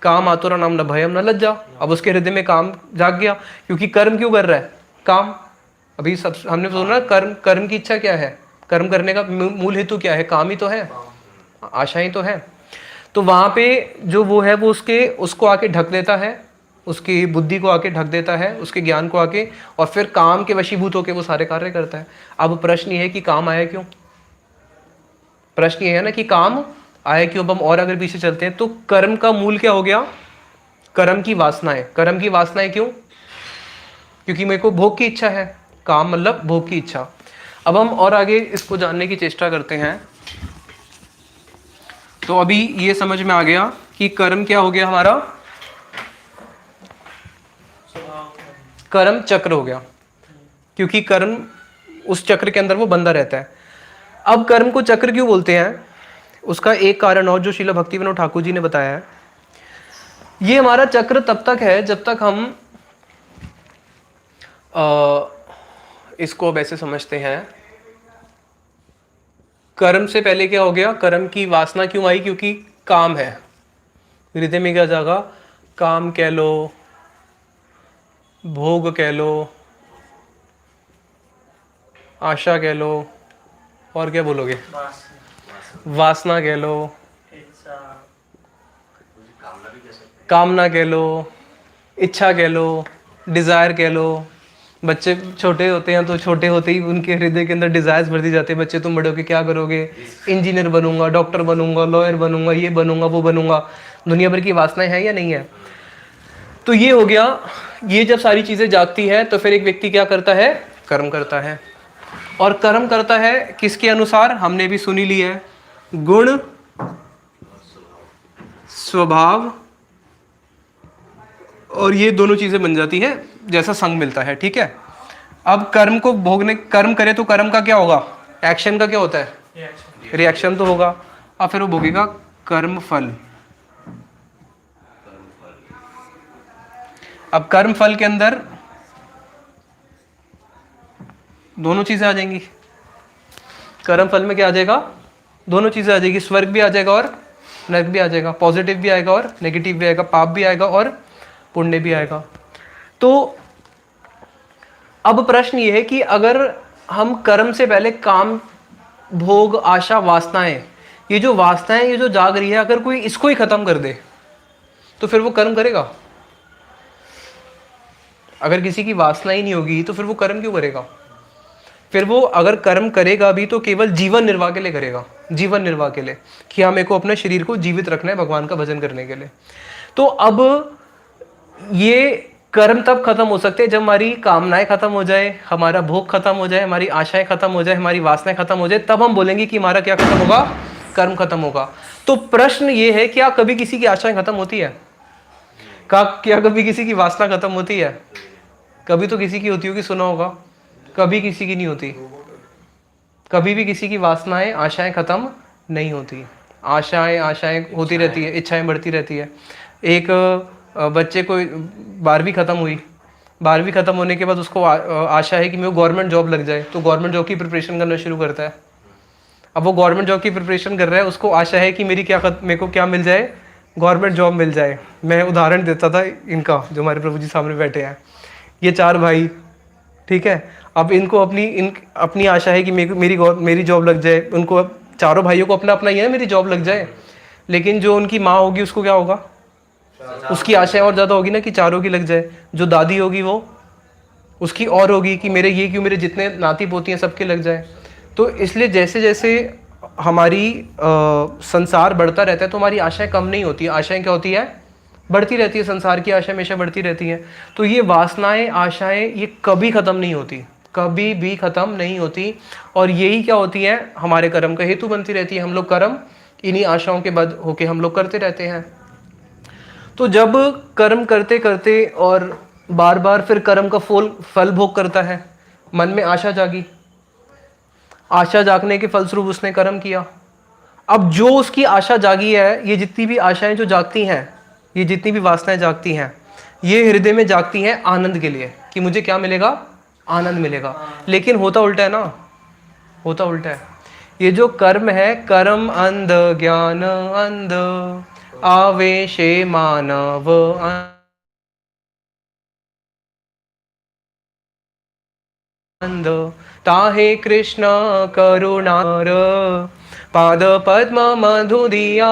B: काम आतुरा नाम न भयम न लज्जा। अब उसके हृदय में काम जाग गया, क्योंकि कर्म क्यों कर रहा है? काम। अभी सब हमने सुना, कर्म की इच्छा क्या है? कर्म करने का मूल हेतु क्या है? काम ही तो है, आशाएं तो है। तो वहां पे जो वो है वो उसको आके ढक देता है, उसकी बुद्धि को आके ढक देता है, उसके ज्ञान को आके, और फिर काम के वशीभूत होकर वो सारे कार्य करता है। अब प्रश्न ये है कि काम आया क्यों? प्रश्न ये है ना कि काम आया क्यों? अब हम और अगर पीछे चलते हैं तो कर्म का मूल क्या हो गया? कर्म की वासनाएं। कर्म की वासनाएं क्यों? क्योंकि मेरे को भोग की इच्छा है। काम मतलब भोग की इच्छा। अब हम और आगे इसको जानने की चेष्टा करते हैं। तो अभी ये समझ में आ गया कि कर्म क्या हो गया हमारा? कर्म चक्र हो गया, क्योंकि कर्म उस चक्र के अंदर वो बंधा रहता है। अब कर्म को चक्र क्यों बोलते हैं? उसका एक कारण और जो श्रील भक्तिविनोद ठाकुर जी ने बताया है। ये हमारा चक्र तब तक है जब तक हम इसको अब ऐसे समझते हैं, कर्म से पहले क्या हो गया? कर्म की वासना क्यों आई? क्योंकि काम है हृदय में। क्या जागा? काम कह लो, भोग कह लो, आशा कह लो, और क्या बोलोगे? वासना कह लो, कामना कह लो, इच्छा कह लो, डिज़ायर कह लो। बच्चे छोटे होते हैं तो छोटे होते ही उनके हृदय के अंदर डिज़ायर्स भर दी जाते हैं, बच्चे तुम बड़े होके क्या करोगे, इंजीनियर बनूंगा, डॉक्टर बनूंगा, लॉयर बनूंगा, ये बनूंगा, वो बनूंगा। दुनिया भर की वासनाएं हैं या नहीं है? तो ये हो गया। ये जब सारी चीज़ें जागती हैं तो फिर एक व्यक्ति क्या करता है? कर्म करता है। और कर्म करता है किसके अनुसार? हमने भी सुनी ली है, गुण, स्वभाव, और ये दोनों चीजें बन जाती है जैसा संग मिलता है। ठीक है, अब कर्म को भोगने, कर्म करे तो कर्म का क्या होगा? एक्शन का क्या होता है? रिएक्शन तो होगा। अब फिर वो भोगेगा कर्म फल। अब कर्म फल के अंदर दोनों चीजें आ जाएंगी। कर्म फल में क्या आ जाएगा? दोनों चीजें आ जाएगी, स्वर्ग भी आ जाएगा और नरक भी आ जाएगा, पॉजिटिव भी आएगा और नेगेटिव भी आएगा, पाप भी आएगा और पुण्य भी आएगा। तो अब प्रश्न ये है कि अगर हम कर्म से पहले काम, भोग, आशा, वासनाएं, ये जो वासनाएं ये जो जाग रही है, अगर कोई इसको ही खत्म कर दे तो फिर वो कर्म करेगा? अगर किसी की वासना ही नहीं होगी तो फिर वो कर्म क्यों करेगा? फिर वो अगर कर्म करेगा भी तो केवल जीवन निर्वाह के लिए करेगा, जीवन निर्वाह के लिए, कि हाँ मेरे को अपने शरीर को जीवित रखना है भगवान का भजन करने के लिए। तो अब ये कर्म तब खत्म हो सकते हैं जब हमारी कामनाएं खत्म हो जाए, हमारा भोग खत्म हो जाए, हमारी आशाएं खत्म हो जाए, हमारी वासनाएं खत्म हो जाए, तब हम बोलेंगे कि हमारा क्या खत्म होगा? कर्म खत्म होगा। तो प्रश्न ये है, क्या कभी किसी की आशाएं खत्म होती है? क्या कभी किसी की वासना खत्म होती है? कभी तो किसी की होती होगी, सुना होगा। कभी किसी की नहीं होती। कभी भी किसी की वासनाएं, आशाएं खत्म नहीं होती। आशाएं होती रहती है, इच्छाएं बढ़ती रहती है। एक बच्चे को 12वीं खत्म हुई, 12वीं खत्म होने के बाद उसको आशा है कि मेरे को गवर्नमेंट जॉब लग जाए, तो गवर्नमेंट जॉब की प्रिपरेशन करना शुरू करता है। अब वो गवर्नमेंट जॉब की प्रिपरेशन कर रहा है, उसको आशा है कि मेरे को क्या मिल जाए? गवर्नमेंट जॉब मिल जाए। मैं उदाहरण देता था इनका, जो हमारे प्रभु जी सामने बैठे हैं, ये 4 भाई, ठीक है। अब इनको अपनी आशा है कि मेरी जॉब लग जाए। उनको चारों भाइयों को अपना अपना ही है मेरी जॉब लग जाए, लेकिन जो उनकी माँ होगी उसको क्या होगा? उसकी आशाएं और ज़्यादा होगी ना कि चारों की लग जाए। जो दादी होगी वो उसकी और होगी कि मेरे जितने नाती पोती हैं सबके लग जाए। तो इसलिए जैसे जैसे हमारी संसार बढ़ता रहता है तो हमारी आशाएं कम नहीं होती, आशाएं क्या होती है? बढ़ती रहती है। संसार की आशा हमेशा बढ़ती रहती है। तो ये वासनाएं, आशाएं, ये कभी ख़त्म नहीं होती, कभी भी ख़त्म नहीं होती। और यही क्या होती है? हमारे कर्म का हेतु बनती रहती है। हम लोग कर्म इन्हीं आशाओं के बद होके हम लोग करते रहते हैं। तो जब कर्म करते करते और बार बार फिर कर्म का फल भोग करता है, मन में आशा जागी, आशा जागने के फलस्वरूप उसने कर्म किया। अब जो उसकी आशा जागी है, ये जितनी भी आशाएं जो जागती हैं, ये जितनी भी वासनाएं जागती हैं, ये हृदय में जागती हैं आनंद के लिए, कि मुझे क्या मिलेगा? आनंद मिलेगा। लेकिन होता उल्टा है ना, होता उल्टा है। ये जो कर्म है, कर्म अंध, ज्ञान अंध, आवेशे मानव अंध, ताहे कृष्ण करुणार, पाद पद्म मधुदिया,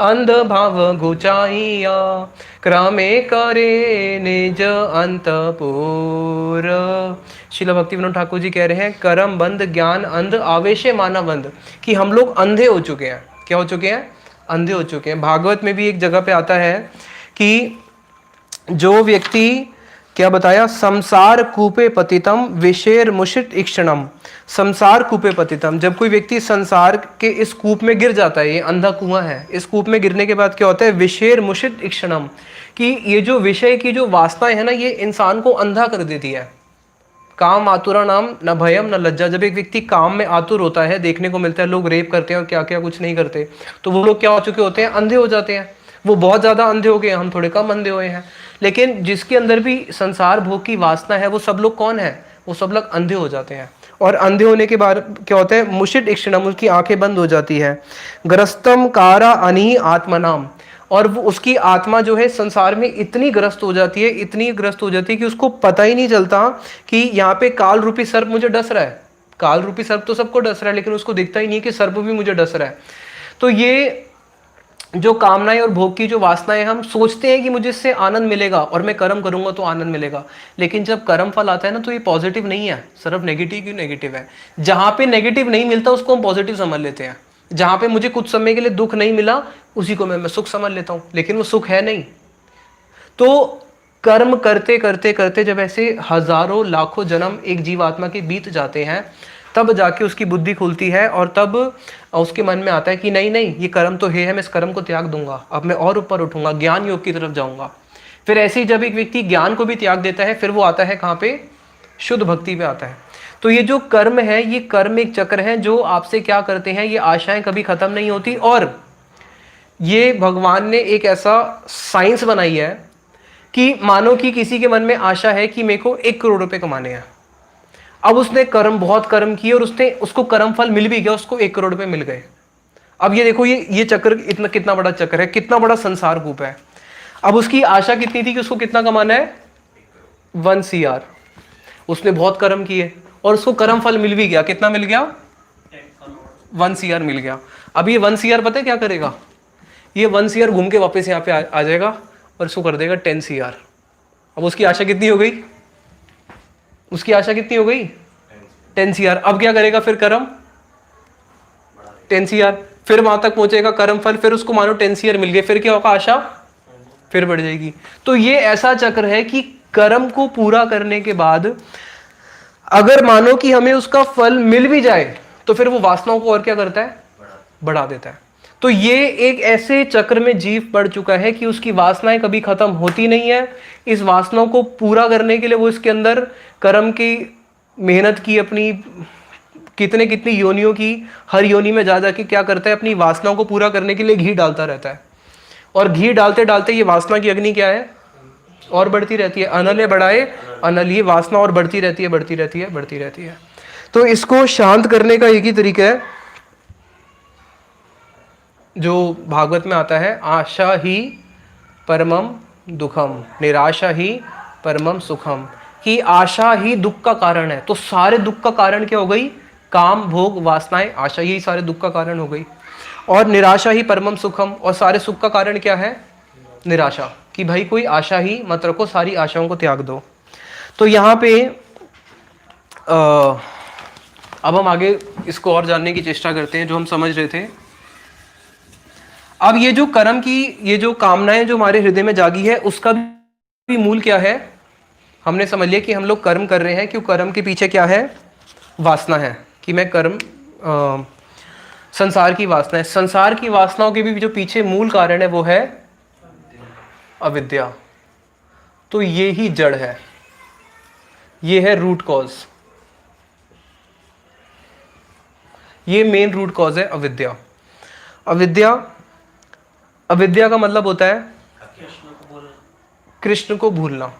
B: अंध भाव गुचाइया, क्रमे करे निज अंतपुर। श्रील भक्ति विनोद ठाकुर जी कह रहे हैं, कर्म बंद, ज्ञान अंध, आवेशे मानव अंध, कि हम लोग अंधे हो चुके हैं। क्या हो चुके हैं? अंधे हो चुके हैं। भागवत में भी एक जगह पे आता है कि जो व्यक्ति, क्या बताया? संसार कूपे पतितम विषेर मुषित इक्षणम। संसार कूपे पतितम, जब कोई व्यक्ति संसार के इस कूप में गिर जाता है, ये अंधा कुआं है, इस कूप में गिरने के बाद क्या होता है? विषेर मुषित इक्षणम, कि ये जो विषय की जो वासनाएं है ना, ये इंसान को अंधा कर देती है। काम आतुरा नाम न भयम न लज्जा। जब एक व्यक्ति काम में आतुर होता है, देखने को मिलता है लोग रेप करते हैं और क्या क्या कुछ नहीं करते, तो वो लोग क्या हो चुके होते हैं? अंधे हो जाते हैं। वो बहुत ज़्यादा अंधे हो गए, हम थोड़े कम अंधे हुए हैं। लेकिन जिसके अंदर भी संसार भोग की वासना है, वो सब लोग कौन है? वो सब लोग अंधे हो जाते हैं। और अंधे होने के बाद क्या होता है? मुशित इक्षणम, उसकी आंखें बंद हो जाती है। ग्रस्तम कारा अनी आत्मनाम, और वो उसकी आत्मा जो है संसार में इतनी ग्रस्त हो जाती है, इतनी ग्रस्त हो जाती है कि उसको पता ही नहीं चलता कि यहाँ पे काल रूपी सर्प मुझे डस रहा है। काल रूपी सर्प तो सबको डस रहा है, लेकिन उसको दिखता ही नहीं कि सर्प भी मुझे डस रहा है। तो ये जो कामनाएं और भोग की जो वासनाएं, हम सोचते हैं कि मुझे इससे आनंद मिलेगा और मैं कर्म करूंगा तो आनंद मिलेगा, लेकिन जब कर्म फल आता है ना तो ये पॉजिटिव नहीं है, सिर्फ नेगेटिव ही नेगेटिव है। जहां पे नेगेटिव नहीं मिलता उसको हम पॉजिटिव समझ लेते हैं। जहां पे मुझे कुछ समय के लिए दुख नहीं मिला उसी को मैं सुख समझ लेता हूं, लेकिन वो सुख है नहीं। तो कर्म करते करते करते जब ऐसे हजारों लाखों जन्म एक जीवात्मा के बीत जाते हैं, तब जाके उसकी बुद्धि खुलती है और तब उसके मन में आता है कि नहीं नहीं, ये कर्म तो है, मैं इस कर्म को त्याग दूंगा, अब मैं और ऊपर उठूंगा, ज्ञान योग की तरफ जाऊंगा। फिर ऐसे ही जब एक व्यक्ति ज्ञान को भी त्याग देता है, फिर वो आता है कहाँ पे? शुद्ध भक्ति पे आता है। तो ये जो कर्म है, ये कर्म एक चक्र है जो आपसे क्या करते हैं, ये आशाएं कभी खत्म नहीं होती। और ये भगवान ने एक ऐसा साइंस बनाई है कि मानो कि किसी के मन में आशा है कि मेरे को 1 करोड़ रुपए कमाने हैं। अब उसने बहुत कर्म किए और उसको कर्म फल मिल भी गया, उसको 1 करोड़ रुपए मिल गए। अब ये देखो, ये चक्र कितना बड़ा चक्र है, कितना बड़ा संसार कूप है। अब उसकी आशा कितनी थी कि उसको कितना कमाना है? 1 CR। उसने बहुत कर्म किए और उसको कर्म फल मिल भी गया। कितना मिल गया? 1 CR मिल गया। अब ये 1 CR पता है क्या करेगा? ये 1 CR घूम के वापस यहाँ पे आ जाएगा और इसको कर देगा 10 CR। अब उसकी आशा कितनी हो गई? उसकी आशा कितनी हो गई? 10 CR। अब क्या करेगा फिर? कर्म 10 CR, फिर वहां तक पहुंचेगा कर्म फल, फिर उसको मानो 10 CR मिल गए, फिर क्या होगा? आशा फिर बढ़ जाएगी। तो ये ऐसा चक्र है कि कर्म को पूरा करने के बाद अगर मानो कि हमें उसका फल मिल भी जाए तो फिर वो वासनाओं को और क्या करता है? बढ़ा देता है। तो ये एक ऐसे चक्र में जीव पड़ चुका है कि उसकी वासनाएं कभी खत्म होती नहीं है। इस वासनाओं को पूरा करने के लिए वो इसके अंदर कर्म की मेहनत की, अपनी कितनी योनियों की, हर योनि में जा जाके क्या करता है? अपनी वासनाओं को पूरा करने के लिए घी डालता रहता है। और घी डालते डालते ये वासना की अग्नि क्या है? और बढ़ती रहती है। अनल बढ़ाए अनल, ये वासना और बढ़ती रहती है, बढ़ती रहती है, बढ़ती रहती है। तो इसको शांत करने का एक ही तरीका है जो भागवत में आता है, आशा ही परमम दुखम, निराशा ही परमम सुखम। कि आशा ही दुख का कारण है। तो सारे दुख का कारण क्या हो गई? काम, भोग, वासनाएं, आशा, यही सारे दुख का कारण हो गई। और निराशा ही परमम सुखम, और सारे सुख का कारण क्या है? निराशा। कि भाई कोई आशा ही मत रखो, सारी आशाओं को त्याग दो। तो यहाँ पे अब हम आगे इसको और जानने की चेष्टा करते हैं जो हम समझ रहे थे। अब ये जो कर्म की, ये जो कामनाएं जो हमारे हृदय में जागी है, उसका भी मूल क्या है? हमने समझ लिया कि हम लोग कर्म कर रहे हैं, क्यों? कर्म के पीछे क्या है? वासना है। कि मैं कर्म, संसार की वासना है। संसार की वासनाओं के भी जो पीछे मूल कारण है वो है अविद्या। तो ये ही जड़ है, ये है रूट कॉज, ये मेन रूट कॉज है अविद्या। अविद्या का मतलब होता है कृष्ण को भूलना।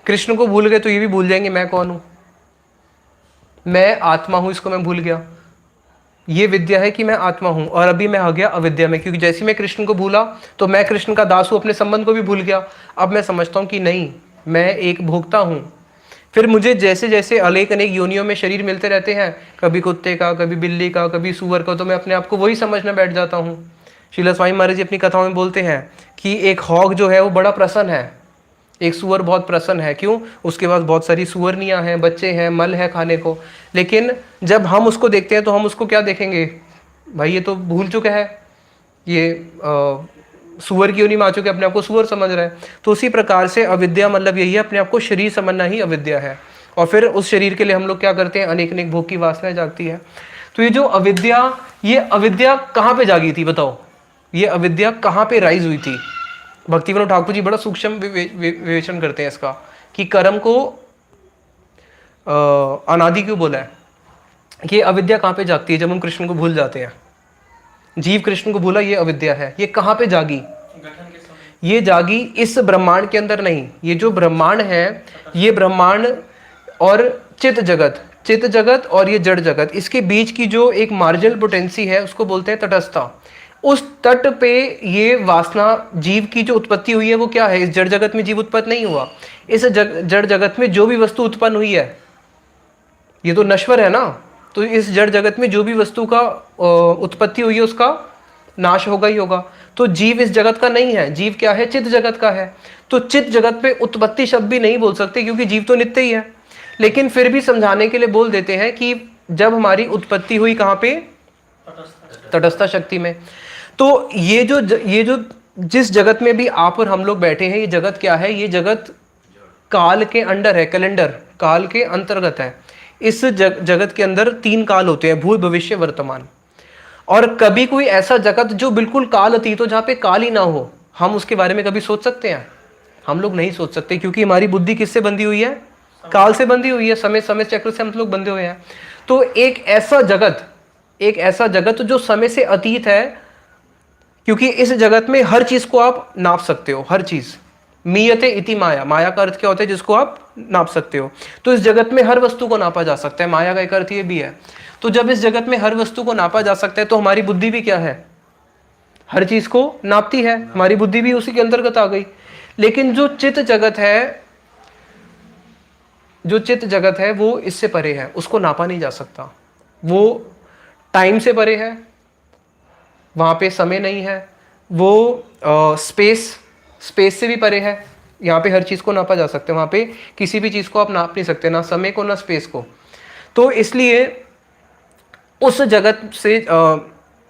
B: कृष्ण को भूल गए तो ये भी भूल जाएंगे मैं कौन हूं, मैं आत्मा हूं, इसको मैं भूल गया। ये विद्या है कि मैं आत्मा हूं, और अभी मैं आ गया अविद्या में, क्योंकि जैसे मैं कृष्ण को भूला तो मैं कृष्ण का दास हूं, अपने संबंध को भी भूल गया। अब मैं समझता हूं कि नहीं, मैं एक भोक्ता हूं। फिर मुझे जैसे जैसे अनेक योनियों में शरीर मिलते रहते हैं, कभी कुत्ते का, कभी बिल्ली का, कभी सुअर का, तो मैं अपने आप को वही समझना बैठ जाता हूँ। श्रील स्वामी महाराज जी अपनी कथाओं में बोलते हैं कि एक हॉग जो है वो बड़ा प्रसन्न है, एक सुअर बहुत प्रसन्न है। क्यों? उसके पास बहुत सारी सुअरनियाँ हैं, बच्चे हैं, मल है खाने को। लेकिन जब हम उसको देखते हैं तो हम उसको क्या देखेंगे? भाई ये तो भूल चुका है, ये सुअर की योनि में आ चुके, अपने आप को सुअर समझ रहा है। तो उसी प्रकार से अविद्या मतलब यही है, अपने आप को शरीर समझना ही अविद्या है। और फिर उस शरीर के लिए हम लोग क्या करते हैं? अनेक अनेक भोग की वासनाएं जागती है। तो ये जो अविद्या, ये अविद्या कहाँ पे जागी थी बताओ? ये अविद्या कहाँ पे राइज हुई थी? भक्ति विनोद ठाकुर जी बड़ा सूक्ष्म विवेचन करते हैं इसका, कि कर्म को अनादि क्यों बोला है। कि अविद्या कहाँ पे जागती है? जब हम कृष्ण को भूल जाते हैं। जीव कृष्ण को भूला, ये अविद्या है। ये कहाँ पे जागी? ये जागी इस ब्रह्मांड के अंदर नहीं। ये जो ब्रह्मांड है, ये ब्रह्मांड और चित्त जगत और ये जड़ जगत, इसके बीच की जो एक मार्जिनल पोटेंसी है उसको बोलते हैं तटस्थता। उस तट पे ये वासना जीव की जो उत्पत्ति हुई है वो क्या है? इस जड़ जगत में जीव उत्पन्न नहीं हुआ। इस जड़ जगत में जो भी वस्तु उत्पन्न हुई है ये तो नश्वर है ना। तो इस जड़ जगत में जो भी वस्तु का उत्पत्ति हुई है उसका नाश होगा ही होगा। तो जीव इस जगत का नहीं है, जीव क्या है, चित्त जगत का है। तो चित्त जगत पे उत्पत्ति शब्द भी नहीं बोल सकते क्योंकि जीव तो नित्य ही है, लेकिन फिर भी समझाने के लिए बोल देते हैं कि जब हमारी उत्पत्ति हुई कहाँ पे, तटस्थ शक्ति में। तो ये जो जिस जगत में भी आप और हम लोग बैठे हैं, ये जगत क्या है, ये जगत काल के अंडर है, कैलेंडर काल के अंतर्गत है। इस जगत के अंदर 3 काल होते हैं, भूत भविष्य वर्तमान। और कभी कोई ऐसा जगत जो बिल्कुल काल अतीत हो, जहाँ पे काल ही ना हो, हम उसके बारे में कभी सोच सकते हैं? हम लोग नहीं सोच सकते, क्योंकि हमारी बुद्धि किससे बंधी हुई है, काल से बंधी हुई है, समय चक्र से हम लोग बंधे हुए हैं। तो एक ऐसा जगत जो समय से अतीत है, क्योंकि इस जगत में हर चीज को आप नाप सकते हो, हर चीज। मीयते इति माया, माया का अर्थ क्या होता है, जिसको आप नाप सकते हो। तो इस जगत में हर वस्तु को नापा जा सकता है, माया का एक अर्थ ये भी है। तो जब इस जगत में हर वस्तु को नापा जा सकता है, तो हमारी बुद्धि भी क्या है, हर चीज को नापती है, हमारी बुद्धि भी उसी के अंतर्गत आ गई। लेकिन जो चित्त जगत है वो इससे परे है, उसको नापा नहीं जा सकता। वो टाइम से परे है, वहाँ पे समय नहीं है। वो स्पेस से भी परे है, यहाँ पे हर चीज़ को नापा जा सकता है, वहाँ पे किसी भी चीज़ को आप नाप नहीं सकते, ना समय को ना स्पेस को। तो इसलिए उस जगत से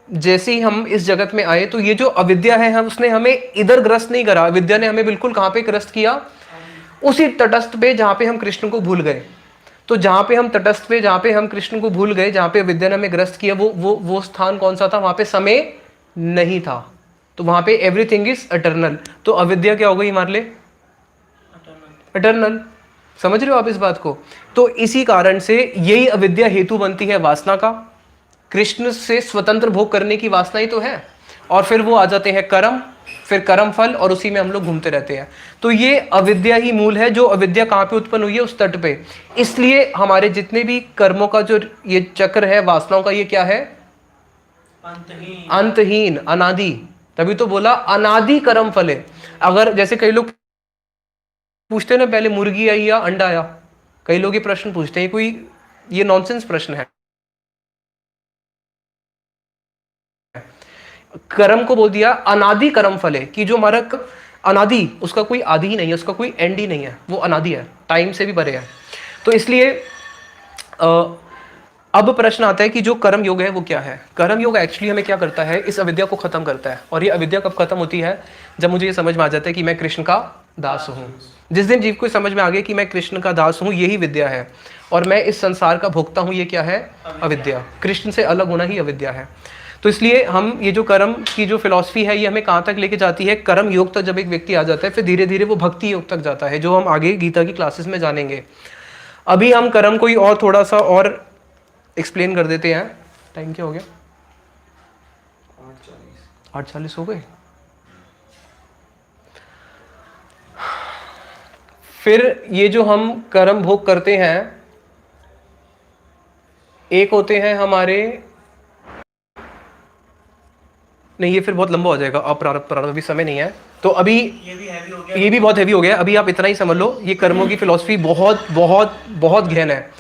B: जैसे ही हम इस जगत में आए, तो ये जो अविद्या है, हम उसने हमें इधर ग्रस्त नहीं करा, विद्या ने हमें बिल्कुल कहाँ पे ग्रस्त किया, उसी तटस्थ पे जहाँ पे हम कृष्ण को भूल गए। तो जहाँ पे हम तटस्थ पे, जहाँ पे हम कृष्ण को भूल गए, जहाँ पे विद्या ने हमें ग्रस्त किया, वो स्थान कौन सा था, वहाँ पे समय नहीं था। तो वहाँ पे एवरीथिंग इज एटर्नल। तो अविद्या क्या हो गई हमारे लिए, एटर्नल। समझ रहे हो आप इस बात को? तो इसी कारण से यही अविद्या हेतु बनती है वासना का। कृष्ण से स्वतंत्र भोग करने की वासना ही तो है, और फिर वो आ जाते हैं कर्म, फिर कर्म फल, और उसी में हम लोग घूमते रहते हैं। तो ये अविद्या ही मूल है। जो अविद्या कहाँ पे उत्पन्न हुई है, उस तट पे। इसलिए हमारे जितने भी कर्मों का जो ये चक्र है वासनाओं का, ये क्या है, अंतहीन, अनादि। तभी तो बोला अनादि कर्म फले। अगर जैसे कई लोग पूछते हैं ना, पहले मुर्गी आई या अंडा आया, कई लोग ये प्रश्न पूछते हैं, ये नॉनसेंस प्रश्न है। कर्म को बोल दिया अनादि कर्म फले, कि जो हमारा अनादि, उसका कोई आदि ही नहीं है, उसका कोई एंड ही नहीं है, वो अनादि है, टाइम से भी परे है। तो इसलिए अब प्रश्न आता है कि जो कर्म योग है वो क्या है। कर्म योग एक्चुअली हमें क्या करता है, इस अविद्या को खत्म करता है। और ये अविद्या कब खत्म होती है, जब मुझे ये समझ में आ जाता है कि मैं कृष्ण का दास हूँ। जिस दिन जीव को समझ में आ गया कि मैं कृष्ण का दास हूँ, यही विद्या है, और मैं इस संसार का भोक्ता हूँ, ये क्या है, अविद्या। कृष्ण से अलग होना ही अविद्या है। तो इसलिए हम ये जो कर्म की जो फिलॉसफी है, ये हमें कहाँ तक लेके जाती है, कर्म योग तक जब एक व्यक्ति आ जाता है, फिर धीरे धीरे वो भक्ति योग तक जाता है, जो हम आगे गीता की क्लासेस में जानेंगे। अभी हम कर्म को ही और थोड़ा सा और एक्सप्लेन कर देते हैं। टाइम क्या हो गया, 8:40 हो गए। फिर ये जो हम कर्म भोग करते हैं, एक होते हैं हमारे, नहीं ये फिर बहुत लंबा हो जाएगा, प्रारब्ध अभी समय नहीं है। तो अभी ये भी बहुत हैवी हो गया। अभी आप इतना ही समझ लो, ये कर्मों की फिलॉसफी बहुत बहुत बहुत गहन है।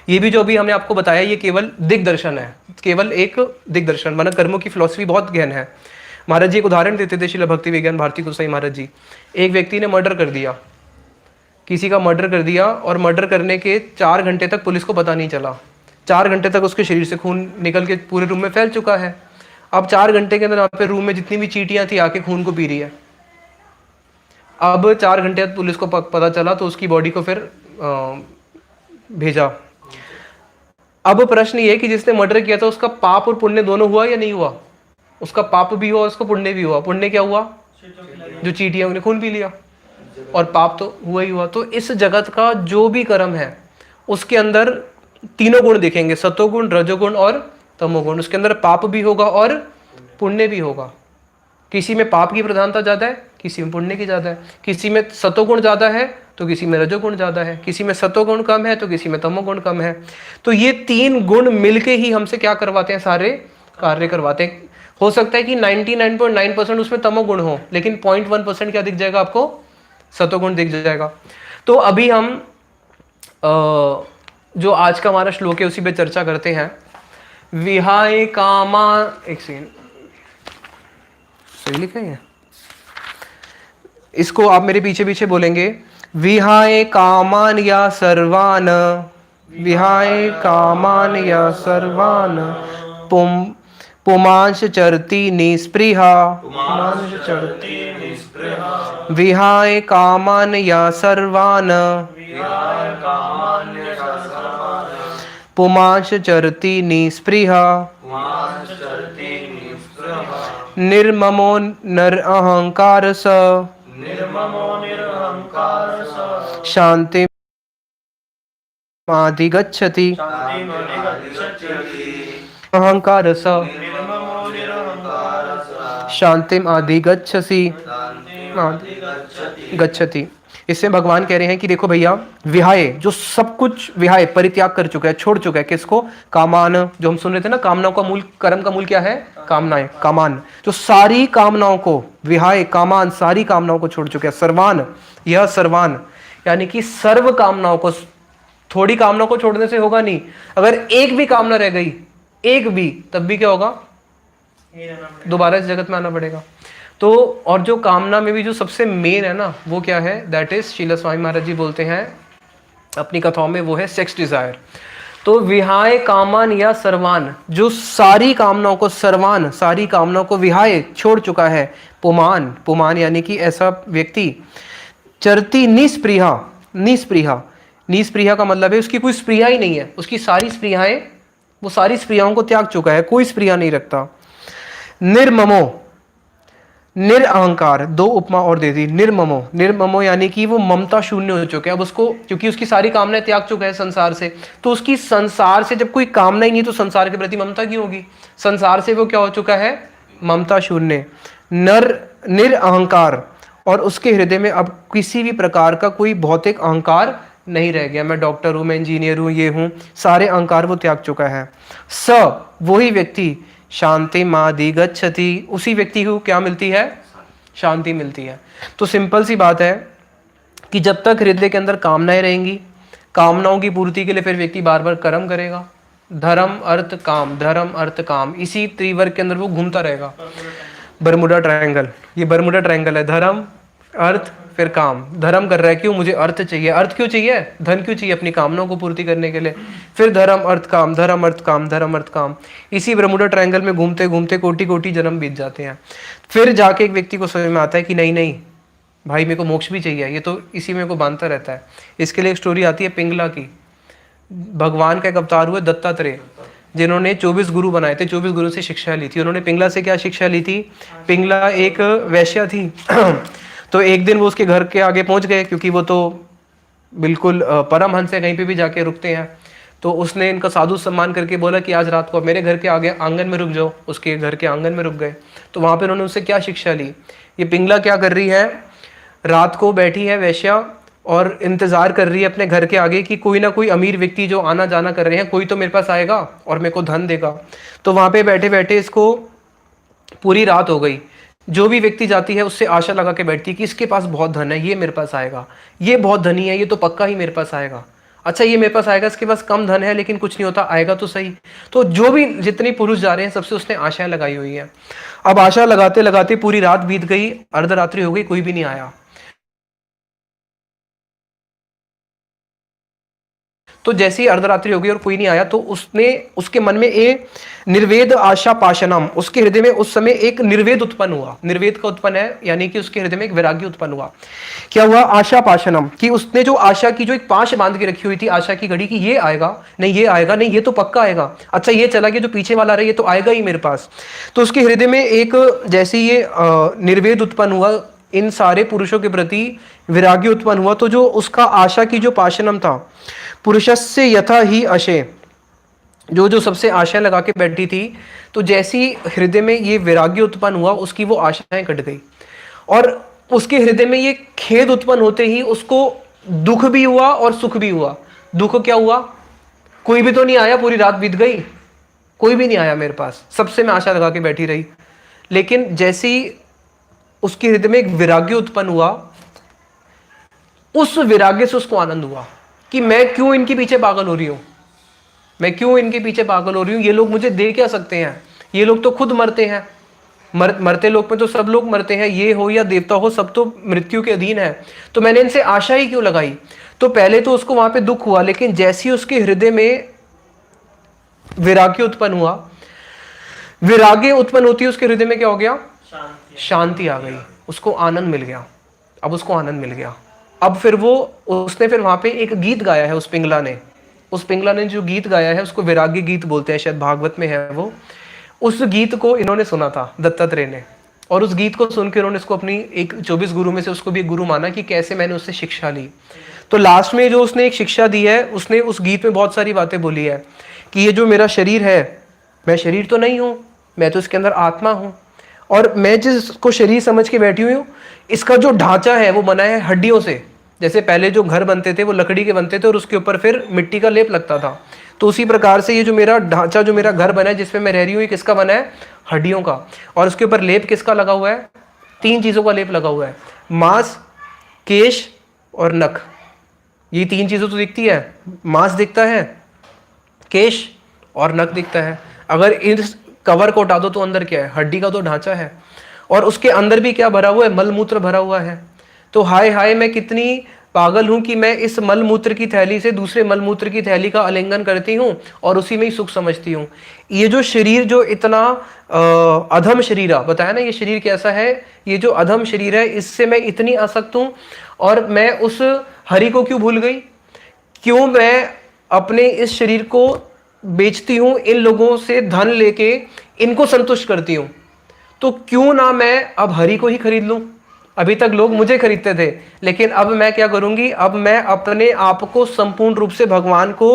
B: ये भी जो अभी हमने आपको बताया, ये केवल दिग्दर्शन है, केवल एक दिग्दर्शन, माना कर्मों की फिलॉसफी बहुत गहन है। महाराज जी एक उदाहरण देते थे, श्रील भक्ति विज्ञान भारती गोसाई महाराज जी। एक व्यक्ति ने मर्डर कर दिया, किसी का मर्डर कर दिया, और मर्डर करने के 4 घंटे तक पुलिस को पता नहीं चला। 4 घंटे तक उसके शरीर से खून निकल के पूरे रूम में फैल चुका है। अब 4 घंटे के अंदर यहाँ पे रूम में जितनी भी चींटियां थी आके खून को पी रही है। अब 4 घंटे बाद पुलिस को पता चला, तो उसकी बॉडी को फिर भेजा। अब प्रश्न ये है कि जिसने मर्डर किया था, उसका पाप और पुण्य दोनों हुआ या नहीं हुआ? उसका पाप भी हुआ, उसको पुण्य भी हुआ। पुण्य क्या हुआ, जो चींटियां उन्हें खून पी लिया, और पाप तो हुआ ही हुआ। तो इस जगत का जो भी कर्म है, उसके अंदर तीनों गुण दिखेंगे, सतोगुण, रजोगुण और तमोगुण। उसके अंदर पाप भी होगा और पुण्य भी होगा। किसी में पाप की प्रधानता ज्यादा है, किसी में पुण्य की ज्यादा है। किसी में सतोगुण ज्यादा है तो किसी में रजोगुण ज्यादा है, किसी में सतोगुण कम है तो किसी में तमोगुण कम है। तो ये 3 गुण मिलके ही हमसे क्या करवाते हैं, सारे कार्य करवाते हैं। हो सकता है कि 99.9% उसमें तमोगुण हो, लेकिन 0.1% क्या दिख जाएगा आपको, सतोगुण दिख जाएगा। तो अभी हम जो आज का हमारा श्लोक है उसी पे चर्चा करते हैं। विहाय कामा, एक सेकंड, सही लिखा है ये? इसको आप मेरे पीछे पीछे बोलेंगे, विहाय कामान या सर्वान, विहाय कामान या सर्वान, पुम पुमांश चरती निस्पृहा, पुमांश चरती निस्पृहा, विहाय कामान या सर्वान, विहाय कामान या सर्वान, पुमांश चरती निस्पृहा, पुमांश चरती निस्पृहा, निर्ममो नर अहंकार स, निर्ममो निरहंकार स, शांति अधिगच्छति, अहंकार स, शांतिम अधिगच्छसि, गच्छति। इसमें भगवान कह रहे हैं कि देखो भैया, विहाय जो सब कुछ विहाय परित्याग कर चुका है, छोड़ चुका है, किसको? कामान, जो हम सुन रहे थे ना, कामनाओं का मूल, कर्म का मूल क्या है? कामनाएं, कामान, जो सारी कामनाओं को, विहाय कामान, सारी कामनाओं को छोड़ चुका है। सर्वान, यह सर्वान यानी कि सर्व कामनाओं को, थोड़ी कामनाओं को छोड़ने से होगा नहीं, अगर एक भी कामना रह गई, एक भी, तब भी क्या होगा? दोबारा इस जगत में आना पड़ेगा। तो और जो कामना में भी जो सबसे मेन है ना, वो क्या है? दैट इज, श्रील स्वामी महाराज जी बोलते हैं अपनी कथाओं में, वो है सेक्स डिजायर। तो विहाय कामान या सर्वान, जो सारी कामनाओं को, सर्वान सारी कामनाओं को विहाय छोड़ चुका है, पुमान, पुमान यानी कि ऐसा व्यक्ति, चरती निस्पृहा, निस्पृहा, निस्पृहा का मतलब है उसकी कोई स्पृहा ही नहीं है, उसकी सारी स्पृहाएं, वो सारी स्पृहाओं को त्याग चुका है, कोई स्पृहा नहीं रखता। निर्ममो, निरअहंकार, दो उपमा और दे दी। निर्ममो, निर्ममो यानी कि वो ममता शून्य हो चुका है। अब उसको, क्योंकि उसकी सारी कामनाएं त्याग चुका है संसार से, तो उसकी संसार से जब कोई कामना ही नहीं, तो संसार के प्रति ममता क्यों होगी? संसार से वो क्या हो चुका है? ममता शून्य। निरअहंकार, और उसके हृदय में अब किसी भी प्रकार का कोई भौतिक अहंकार नहीं रह गया। मैं डॉक्टर हूं, मैं इंजीनियर हूं, ये हूं, सारे अहंकार वो त्याग चुका है। स, वही व्यक्ति, शांति मादिगच्छति, उसी व्यक्ति को क्या मिलती है? शांति मिलती है। तो सिंपल सी बात है कि जब तक हृदय के अंदर कामनाएं रहेंगी, कामनाओं की पूर्ति के लिए फिर व्यक्ति बार बार कर्म करेगा, धर्म अर्थ काम, धर्म अर्थ काम, इसी त्रिवर्ग के अंदर वो घूमता रहेगा। बरमुडा ट्रायंगल, ये बरमुडा ट्रायंगल है, धर्म अर्थ फिर काम। धर्म कर रहा है, क्यों? मुझे अर्थ चाहिए। अर्थ क्यों चाहिए? धन क्यों चाहिए? अपनी कामनाओं को पूर्ति करने के लिए। फिर धर्म अर्थ काम, धर्म अर्थ काम, धर्म अर्थ काम, इसी बरमुडा ट्रायंगल में घूमते घूमते कोटि कोटि जन्म बीत जाते हैं। फिर जाके एक व्यक्ति को समझ में आता है कि नहीं नहीं भाई, मेरे को मोक्ष भी चाहिए, ये तो इसी में को बांधता रहता है। इसके लिए एक स्टोरी आती है पिंगला की। भगवान का एक अवतार हुए दत्तात्रेय, जिन्होंने 24 गुरु बनाए थे, 24 गुरु से शिक्षा ली थी। उन्होंने पिंगला से क्या शिक्षा ली थी? पिंगला एक वैश्या थी तो एक दिन वो उसके घर के आगे पहुंच गए, क्योंकि वो तो बिल्कुल परमहंस है, कहीं पे भी जाके रुकते हैं। तो उसने इनका साधु सम्मान करके बोला कि आज रात को मेरे घर के आगे आंगन में रुक जाओ। उसके घर के आंगन में रुक गए। तो वहाँ पे उन्होंने उससे क्या शिक्षा ली? ये पिंगला क्या कर रही है? रात को बैठी है वैश्या और इंतजार कर रही है अपने घर के आगे कि कोई ना कोई अमीर व्यक्ति जो आना जाना कर रहे हैं, कोई तो मेरे पास आएगा और मेरे को धन देगा। तो वहाँ पे बैठे बैठे इसको पूरी रात हो गई। जो भी व्यक्ति जाती है उससे आशा लगा के बैठती है कि इसके पास बहुत धन है, ये मेरे पास आएगा, ये बहुत धनी है, ये तो पक्का ही मेरे पास आएगा। अच्छा, ये मेरे पास आएगा, इसके पास कम धन है लेकिन कुछ नहीं होता, आएगा तो सही। तो जो भी जितने पुरुष जा रहे हैं सबसे उसने आशाएं लगाई हुई है। अब आशा लगाते लगाते पूरी रात बीत गई, अर्धरात्रि हो गई, कोई भी नहीं आया। तो जैसे ही अर्धरात्रि हो गई और कोई नहीं आया, तो उसने, उसके मन में एक निर्वेद आशा पाशनम, उसके हृदय में उस समय एक निर्वेद उत्पन्न हुआ। निर्वेद का उत्पन्न है यानी कि उसके हृदय में एक वैराग्य उत्पन्न हुआ। क्या हुआ? आशा पाशनम, कि उसने जो आशा की, जो एक पाश बांध के रखी हुई थी आशा की घड़ी, कि ये आएगा नहीं, ये आएगा नहीं, ये तो पक्का आएगा। अच्छा, ये चला गया, जो पीछे वाला रहा ये तो आएगा ही मेरे पास। तो उसके हृदय में एक जैसे ये निर्वेद उत्पन्न हुआ, इन सारे पुरुषों के प्रति वैराग्य उत्पन्न हुआ। तो जो उसका आशा की जो पाशनम था, पुरुषस्य यथा ही अशे, जो जो सबसे आशाएं लगा के बैठी थी, तो जैसी हृदय में ये वैराग्य उत्पन्न हुआ, उसकी वो आशाएं कट गई। और उसके हृदय में ये खेद उत्पन्न होते ही उसको दुख भी हुआ और सुख भी हुआ। दुख क्या हुआ? कोई भी तो नहीं आया, पूरी रात बीत गई, कोई भी नहीं आया मेरे पास, सबसे मैं आशा लगा के बैठी रही। लेकिन जैसे ही उसके हृदय में एक वैराग्य उत्पन्न हुआ, उस वैराग्य से उसको आनंद हुआ कि मैं क्यों इनके पीछे पागल हो रही हूं, मैं क्यों इनके पीछे पागल हो रही हूं, ये लोग मुझे दे क्या सकते हैं, ये लोग तो खुद मरते हैं, मरते लोक में तो सब लोग मरते हैं, ये हो या देवता हो, सब तो मृत्यु के अधीन है, तो मैंने इनसे आशा ही क्यों लगाई। तो पहले तो उसको वहां पे दुख हुआ, लेकिन जैसे ही उसके हृदय में वैराग्य उत्पन्न हुआ, वैराग्य उत्पन्न होती है उसके हृदय में क्या हो गया, शांति आ गई, उसको आनंद मिल गया। अब उसको आनंद मिल गया। अब फिर उसने फिर वहां पे एक गीत गाया है, उस पिंगला ने जो गीत गाया है उसको वैराग्य गीत बोलते हैं, शायद भागवत में है वो। उस गीत को इन्होंने सुना था, दत्तात्रेय ने, और उस गीत को सुनकर उन्होंने इसको अपनी एक 24 गुरु में से उसको भी एक गुरु माना कि कैसे मैंने उससे शिक्षा ली। तो लास्ट में जो उसने एक शिक्षा दी है, उसने उस गीत में बहुत सारी बातें बोली है कि ये जो मेरा शरीर है, मैं शरीर तो नहीं हूँ, मैं तो इसके अंदर आत्मा हूँ, और मैं जिसको शरीर समझ के बैठी हुई हूँ, इसका जो ढांचा है वो बना है हड्डियों से। जैसे पहले जो घर बनते थे वो लकड़ी के बनते थे और उसके ऊपर फिर मिट्टी का लेप लगता था, तो उसी प्रकार से ये जो मेरा ढांचा, जो मेरा घर बना है जिसमें मैं रह रही हूँ, ये किसका बना है, हड्डियों का। और उसके ऊपर लेप किसका लगा हुआ है, 3 चीज़ों का लेप लगा हुआ है, मांस, केश और नख। ये 3 चीज़ों तो दिखती है, मांस दिखता है, केश और नख दिखता है। अगर इस कवर को उठा दो तो अंदर क्या है, हड्डी का तो ढांचा है, और उसके अंदर भी क्या भरा हुआ है, मलमूत्र भरा हुआ है। तो हाय हाय, मैं कितनी पागल हूं कि मैं इस मलमूत्र की थैली से दूसरे मलमूत्र की थैली का आलिंगन करती हूं और उसी में ही सुख समझती हूं। ये जो शरीर जो इतना अधम शरीर है, बताया ना ये शरीर कैसा है, ये जो अधम शरीर है, इससे मैं इतनी आसक्त हूं, और मैं उस हरि को क्यों भूल गई, क्यों मैं अपने इस शरीर को बेचती हूं, इन लोगों से धन लेके इनको संतुष्ट करती हूं, तो क्यों ना मैं अब हरि को ही खरीद लूं। अभी तक लोग मुझे खरीदते थे, लेकिन अब मैं क्या करूंगी, अब मैं अपने आप को संपूर्ण रूप से भगवान को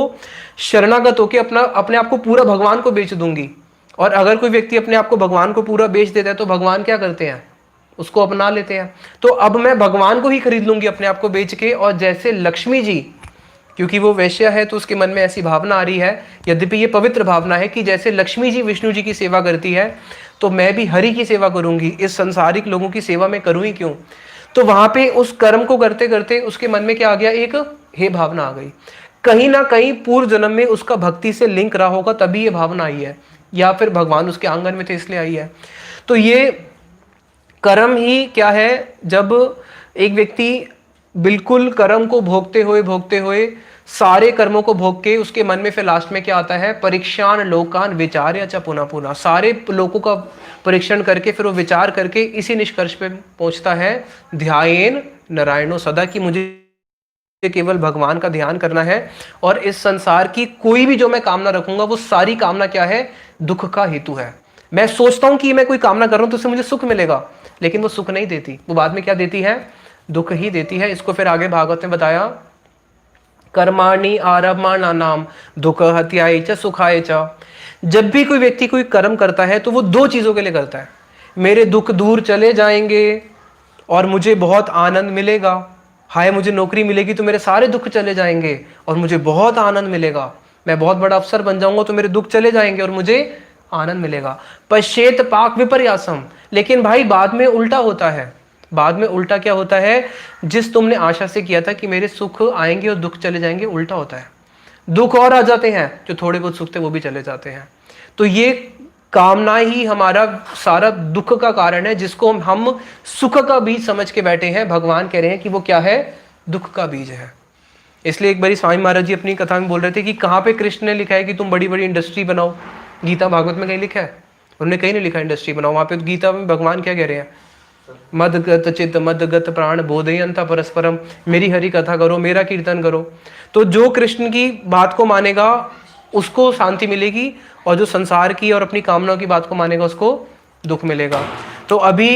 B: शरणागत होकर अपने आप को पूरा भगवान को बेच दूंगी। और अगर कोई व्यक्ति अपने आप को भगवान को पूरा बेच देता है तो भगवान क्या करते हैं, उसको अपना लेते हैं। तो अब मैं भगवान को ही खरीद लूंगी अपने आप को बेच के। और जैसे लक्ष्मी जी, क्योंकि वो वैश्य है तो उसके मन में ऐसी भावना आ रही है, यद्यपि ये पवित्र भावना है कि जैसे लक्ष्मी जी विष्णु जी की सेवा करती है, तो मैं भी हरि की सेवा करूंगी, इस संसारिक लोगों की सेवा में करूं ही क्यों। तो वहां पे उस कर्म को करते करते उसके मन में क्या आ गया, एक हे भावना आ गई। कहीं ना कहीं पूर्व जन्म में उसका भक्ति से लिंक रहा होगा, तभी ये भावना आई है, या फिर भगवान उसके आंगन में थे इसलिए आई है। तो ये कर्म ही क्या है, जब एक व्यक्ति बिल्कुल कर्म को भोगते हुए सारे कर्मों को भोग के उसके मन में फिर लास्ट में क्या आता है, परीक्षान लोकान विचार्य च पुनः पुनः, सारे लोगों का परीक्षण करके फिर वो विचार करके इसी निष्कर्ष पे पहुंचता है, ध्यायेन नारायणो सदा, कि मुझे केवल भगवान का ध्यान करना है, और इस संसार की कोई भी जो मैं कामना रखूंगा वो सारी कामना क्या है, दुख का हेतु है। मैं सोचता हूं कि मैं कोई कामना कर रहा हूं तो उससे मुझे सुख मिलेगा, लेकिन वो सुख नहीं देती, वो बाद में क्या देती है, दुख ही देती है। इसको फिर आगे भागवत में बताया, कर्माणि आरम्भाणानाम दुख हत्याय च सुखाय च। जब भी कोई व्यक्ति कोई कर्म करता है तो वो 2 चीजों के लिए करता है, मेरे दुख दूर चले जाएंगे और मुझे बहुत आनंद मिलेगा। हाय, मुझे नौकरी मिलेगी तो मेरे सारे दुख चले जाएंगे और मुझे बहुत आनंद मिलेगा। मैं बहुत बड़ा अफसर बन जाऊंगा तो मेरे दुख चले जाएंगे और मुझे आनंद मिलेगा। पश्चेत पाक विपर्यासम, लेकिन भाई बाद में उल्टा होता है। बाद में उल्टा क्या होता है, जिस तुमने आशा से किया था कि मेरे सुख आएंगे और दुख चले जाएंगे, उल्टा होता है, दुख और आ जाते हैं, जो थोड़े बहुत सुख थे वो भी चले जाते हैं। तो ये कामना ही हमारा सारा दुख का कारण है, जिसको हम सुख का बीज समझ के बैठे हैं। भगवान कह रहे हैं कि वो क्या है, दुख का बीज है। इसलिए एक बारी स्वामी महाराज जी अपनी कथा में बोल रहे थे कि कहाँ पे कृष्ण ने लिखा है कि तुम बड़ी बड़ी इंडस्ट्री बनाओ, गीता भागवत में कहीं लिखा है, उन्होंने कहीं नहीं लिखा इंडस्ट्री बनाओ। वहां पे गीता में भगवान क्या कह रहे हैं, मदगत चित्त मदगत प्राण बोधयंता परस्परम, मेरी हरि कथा करो, मेरा कीर्तन करो। तो जो कृष्ण की बात को मानेगा उसको शांति मिलेगी, और जो संसार की और अपनी कामनाओं की बात को मानेगा उसको दुख मिलेगा। तो अभी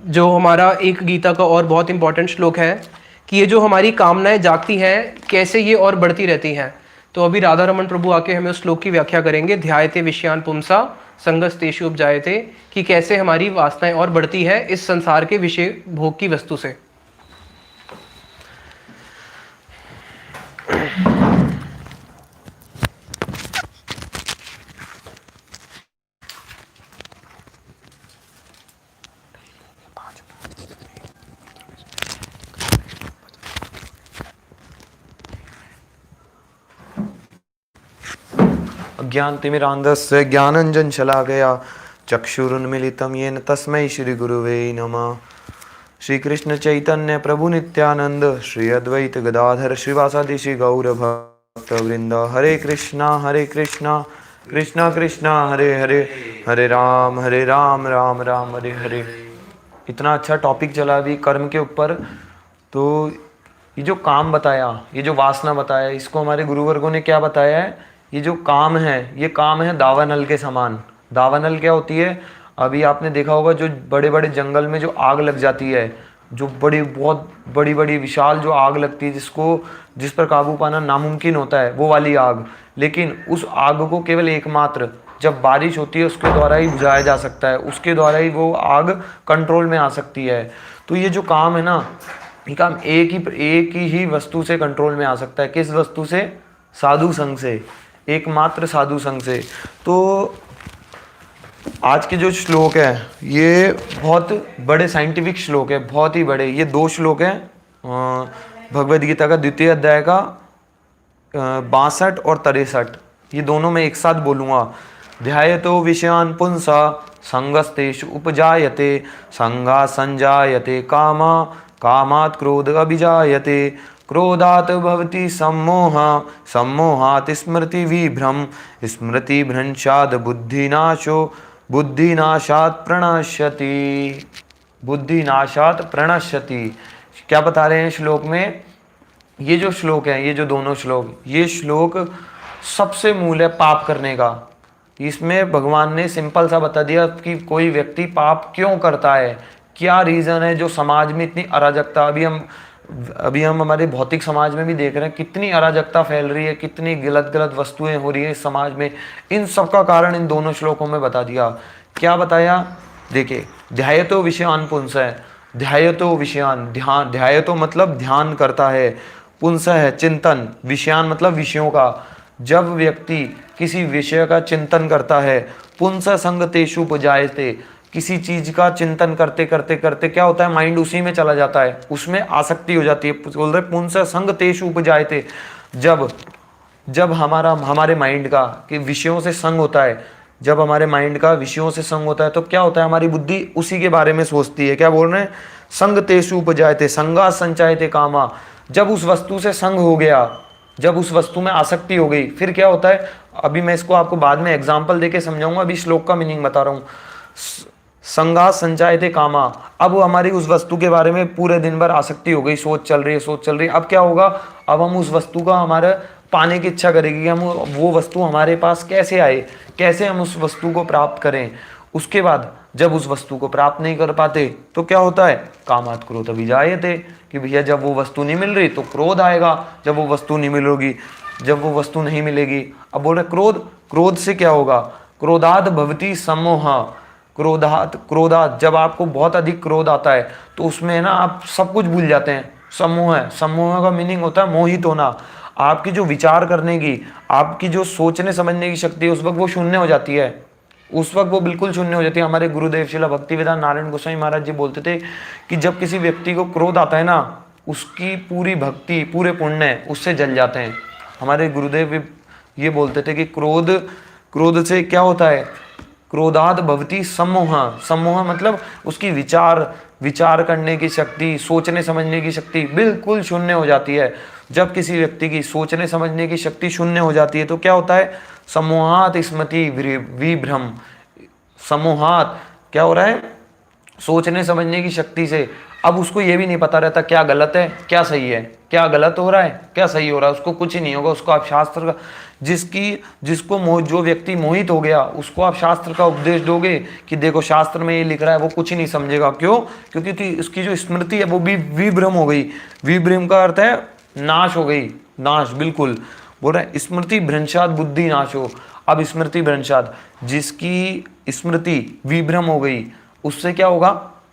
B: जो हमारा एक गीता का और बहुत इंपॉर्टेंट श्लोक है कि ये जो हमारी कामनाएं जागती हैं कैसे ये और बढ़ती रहती हैं। तो अभी राधा रमन प्रभु आके हमें उस श्लोक की व्याख्या करेंगे, ध्यायते विषयान पुंसा संगस्तेषु उपजायते, कि कैसे हमारी वासनाएं और बढ़ती है इस संसार के विषय भोग की वस्तु से।
A: अज्ञान तिमिरांधस्य ज्ञानंजन चला गया, चक्षुरुन्मिलितं येन तस्मै श्रीगुरुवे नमः। श्री कृष्ण चैतन्य प्रभु नित्यानंद, श्री अद्वैत गदाधर श्रीवासादि श्री गौर भक्त वृंद। हरे कृष्णा कृष्णा कृष्णा हरे हरे, हरे राम राम राम हरे हरे। इतना अच्छा टॉपिक चला अभी कर्म के ऊपर। तो ये जो काम बताया, ये जो वासना बताया, इसको हमारे गुरुवर्गों ने क्या बताया है, ये जो काम है, ये काम है दावानल के समान। दावानल क्या होती है? अभी आपने देखा होगा जो बड़े बड़े जंगल में जो आग लग जाती है, जो बहुत बड़ी बड़ी विशाल जो आग लगती है, जिस पर काबू पाना नामुमकिन होता है, वो वाली आग। लेकिन उस आग को केवल एकमात्र जब बारिश होती है उसके द्वारा ही बुझाया जा सकता है, उसके द्वारा ही वो आग कंट्रोल में आ सकती है। तो ये जो काम है ना, ये काम एक ही वस्तु से कंट्रोल में आ सकता है। किस वस्तु से? साधु संग से, एकमात्र साधु संग से। तो आज के जो श्लोक है ये बहुत बड़े साइंटिफिक श्लोक है, बहुत ही बड़े। ये 2 श्लोक हैं भगवद गीता का द्वितीय अध्याय का 62 और 63। ये दोनों मैं एक साथ बोलूँगा। ध्यायतो विषयान् पुंसा संगस्तेषु उपजायते, संगा संजायते कामा, कामात् क्रोध अभिजायते, क्रोधात् भवति सम्मोह, सम्मोहात् स्मृति विभ्रम, स्मृति भ्रंशात् बुद्धिनाशो, बुद्धिनाशात् प्रणश्यति, बुद्धिनाशात् प्रणश्यति। क्या बता रहे हैं श्लोक में? ये जो श्लोक है, ये जो दोनों श्लोक, ये श्लोक सबसे मूल है पाप करने का। इसमें भगवान ने सिंपल सा बता दिया कि कोई व्यक्ति पाप क्यों करता है, क्या रीज़न है जो समाज में इतनी अराजकता। अभी हम हमारे भौतिक समाज में भी देख रहे हैं कितनी अराजकता फैल रही है, कितनी गलत वस्तुएं हो रही है इस समाज में। इन सब का कारण इन दोनों श्लोकों में बता दिया। क्या बताया? देखिए, ध्यायतो विषयान् पुंसः, ध्यायतो विषयान्, ध्यान, ध्यायतो मतलब ध्यान करता है, पुंसः है चिंतन, विषयान् मतलब विषयों का। जब व्यक्ति किसी विषय का चिंतन करता है, पुंसः संगतेषु उपजायते, किसी चीज का चिंतन करते करते करते क्या होता है, माइंड उसी में चला जाता है, उसमें आसक्ति हो जाती है। बोल रहे पुंसः संगतेषु उपजायते, जब हमारे माइंड का कि विषयों से संग होता है, जब हमारे माइंड का विषयों से संग होता है तो क्या होता है, हमारी बुद्धि उसी के बारे में सोचती है। क्या बोल रहे हैं? संगतेषु उपजायते, संगा संचायते कामा। जब उस वस्तु से संग हो गया, जब उस वस्तु में आसक्ति हो गई, फिर क्या होता है? अभी मैं इसको आपको बाद में एग्जाम्पल देके समझाऊंगा, अभी श्लोक का मीनिंग बता रहा हूँ। संगा संचायते कामा, अब वो हमारी उस वस्तु के बारे में पूरे दिन भर आसक्ति हो गई, सोच चल रही है। अब क्या होगा? अब हम उस वस्तु का हमारा पाने की इच्छा करेगी कि हम वो वस्तु हमारे पास कैसे आए, कैसे हम उस वस्तु को प्राप्त करें। उसके बाद जब उस वस्तु को प्राप्त नहीं कर पाते तो क्या होता है? कामात् क्रोध अभिजायते, कि भैया जब वो वस्तु नहीं मिल रही तो क्रोध आएगा, जब वो वस्तु नहीं मिलेगी, जब वो वस्तु नहीं मिलेगी। अब बोल रहे क्रोध से क्या होगा? क्रोधात् भवति सम्मोह, क्रोधात् जब आपको बहुत अधिक क्रोध आता है तो उसमें ना आप सब कुछ भूल जाते हैं। सम्मोह का मीनिंग होता है मोहित होना। आपकी जो विचार करने की, आपकी जो सोचने समझने की शक्ति है, उस वक्त वो शून्य हो जाती है, उस वक्त वो बिल्कुल शून्य हो जाती है। हमारे गुरुदेव श्रील भक्तिवेदांत नारायण गोस्वामी महाराज जी बोलते थे कि जब किसी व्यक्ति को क्रोध आता है ना, उसकी पूरी भक्ति, पूरे पुण्य उससे जल जाते हैं। हमारे गुरुदेव ये बोलते थे कि क्रोध से क्या होता है? क्रोधात् भवति सम्मोह, सम्मोह मतलब उसकी विचार करने की शक्ति, सोचने समझने की शक्ति बिल्कुल शून्य हो जाती है। जब किसी व्यक्ति की सोचने समझने की शक्ति शून्य हो जाती है तो क्या होता है? सम्मोहात् स्मृति विभ्रम, सम्मोहात् क्या हो रहा है? सोचने समझने की शक्ति से अब उसको ये भी नहीं पता रहता क्या गलत है क्या सही है, क्या गलत हो रहा है क्या सही हो रहा है, उसको कुछ ही नहीं होगा। उसको आप शास्त्र का जो व्यक्ति मोहित हो गया उसको आप शास्त्र का उपदेश दोगे कि देखो शास्त्र में ये लिख रहा है, वो कुछ ही नहीं समझेगा। क्यों? क्योंकि उसकी जो स्मृति है वो भी विभ्रम हो गई। विभ्रम का अर्थ है नाश हो गई, नाश बिल्कुल। बोल रहे हैं स्मृति भ्रंशात् बुद्धि नाशो। अब स्मृति भ्रंशात्, जिसकी स्मृति विभ्रम हो गई उससे क्या होगा?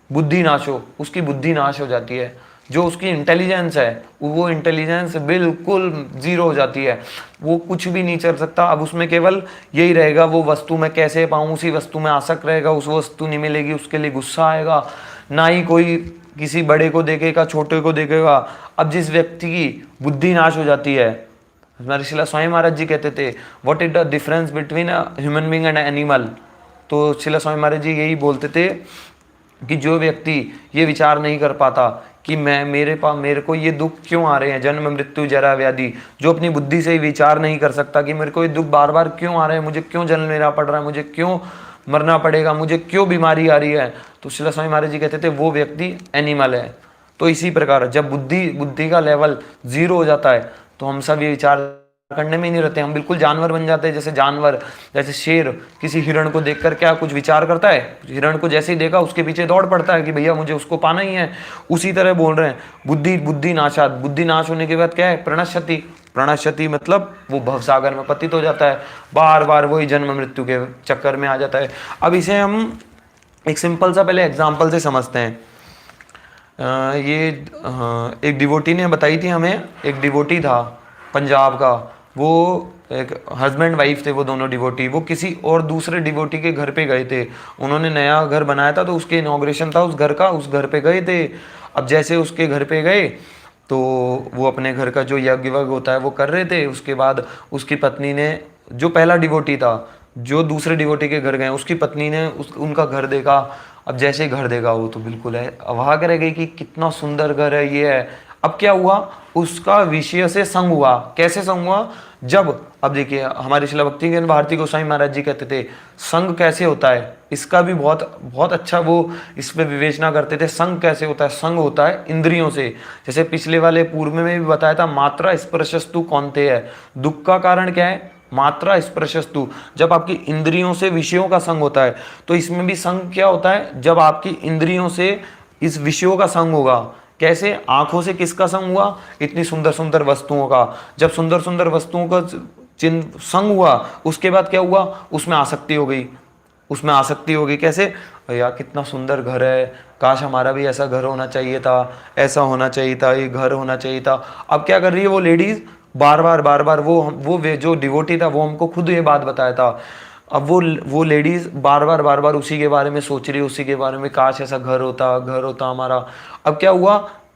A: बुद्धि नाश हो, उसकी बुद्धि नाश हो जाती है। जो उसकी इंटेलिजेंस है वो इंटेलिजेंस बिल्कुल जीरो हो जाती है, वो कुछ भी नहीं कर सकता। अब उसमें केवल यही रहेगा, वो वस्तु मैं कैसे पाऊँ, उसी वस्तु में आसक्त रहेगा, उस वस्तु नहीं मिलेगी उसके लिए गुस्सा आएगा, ना ही कोई किसी बड़े को देखेगा छोटे को देखेगा। अब जिस व्यक्ति की बुद्धि नाश हो जाती है, हमारे श्रील स्वामी महाराज जी कहते थे what is the difference between a human being and animal.
D: तो शिला स्वामी महाराज जी यही बोलते थे कि जो व्यक्ति ये विचार नहीं कर पाता कि मेरे को ये दुख क्यों आ रहे हैं, जन्म मृत्यु जरा व्याधि, जो अपनी बुद्धि से ही विचार नहीं कर सकता कि मेरे को ये दुख बार बार क्यों आ रहे हैं, मुझे क्यों जन्म लेना पड़ रहा है, मुझे क्यों मरना पड़ेगा, मुझे क्यों बीमारी आ रही है, तो शिला स्वामी महाराज जी कहते थे वो व्यक्ति एनिमल है। तो इसी प्रकार जब बुद्धि का लेवल 0 हो जाता है तो हम सब ये विचार करने में ही नहीं रहते, हम बिल्कुल जानवर बन जाते हैं। जैसे जानवर, जैसे शेर किसी हिरण को देखकर क्या कुछ विचार करता है, हिरण को जैसे ही देखा उसके पीछे दौड़ पड़ता है कि भैया मुझे उसको पाना ही है। उसी तरह बोल रहे हैं बुद्धि नाशात, बुद्धि नाश होने के बाद क्या है, प्रणश्यति। प्रणश्यति मतलब वो भवसागर में पतित हो जाता है, बार बार वही जन्म मृत्यु के चक्कर में आ जाता है। अब इसे हम एक सिंपल सा पहले एग्जाम्पल से समझते हैं। एक डिवोटी ने बताई थी हमें, एक डिवोटी था पंजाब का, वो एक हस्बैंड वाइफ थे वो दोनों डिवोटी, वो किसी और दूसरे डिवोटी के घर पे गए थे। उन्होंने नया घर बनाया था तो उसके इनॉग्रेशन था उस घर का, उस घर पे गए थे। अब जैसे उसके घर पे गए तो वो अपने घर का जो यज्ञ वज्ञ होता है वो कर रहे थे। उसके बाद उसकी पत्नी ने, जो पहला डिवोटी था जो दूसरे डिवोटी के घर गए, उसकी पत्नी ने उनका घर देखा। अब जैसे घर देखा वो तो बिल्कुल है अवाक रह गई कि कितना सुंदर घर है ये है। अब क्या हुआ, उसका विषय से संग हुआ। कैसे संग हुआ, जब अब देखिए हमारे शिला भक्ति ज्ञान भारती गोस्वामी महाराज जी कहते थे संग कैसे होता है, इसका भी बहुत अच्छा वो इस पे विवेचना करते थे। संग कैसे होता है, संग होता है इंद्रियों से। जैसे पिछले वाले पूर्व में भी बताया था, मात्रा स्पर्शस्तु कौनते है, दुख का कारण क्या है, मात्रा स्पर्शस्तु। जब आपकी इंद्रियों से विषयों का संग होता है तो इसमें भी संग क्या होता है, जब आपकी इंद्रियों से इस विषयों का संग होगा। कैसे, आंखों से किसका संग हुआ, इतनी सुंदर सुंदर वस्तुओं का। जब सुंदर सुंदर वस्तुओं का चिन्ह संग हुआ उसके बाद क्या हुआ, उसमें आसक्ति हो गई, उसमें आसक्ति हो गई। कैसे, यार कितना सुंदर घर है, काश हमारा भी ऐसा घर होना चाहिए था, ऐसा होना चाहिए था, ये घर होना चाहिए था। अब क्या कर रही है वो लेडीज, बार बार वो जो डिवोटी था वो हमको खुद ये बात बताया था। अब वो लेडीज बार बार उसी के बारे में सोच रही है, उसी के बारे में, काश ऐसा घर होता हमारा। अब क्या हुआ,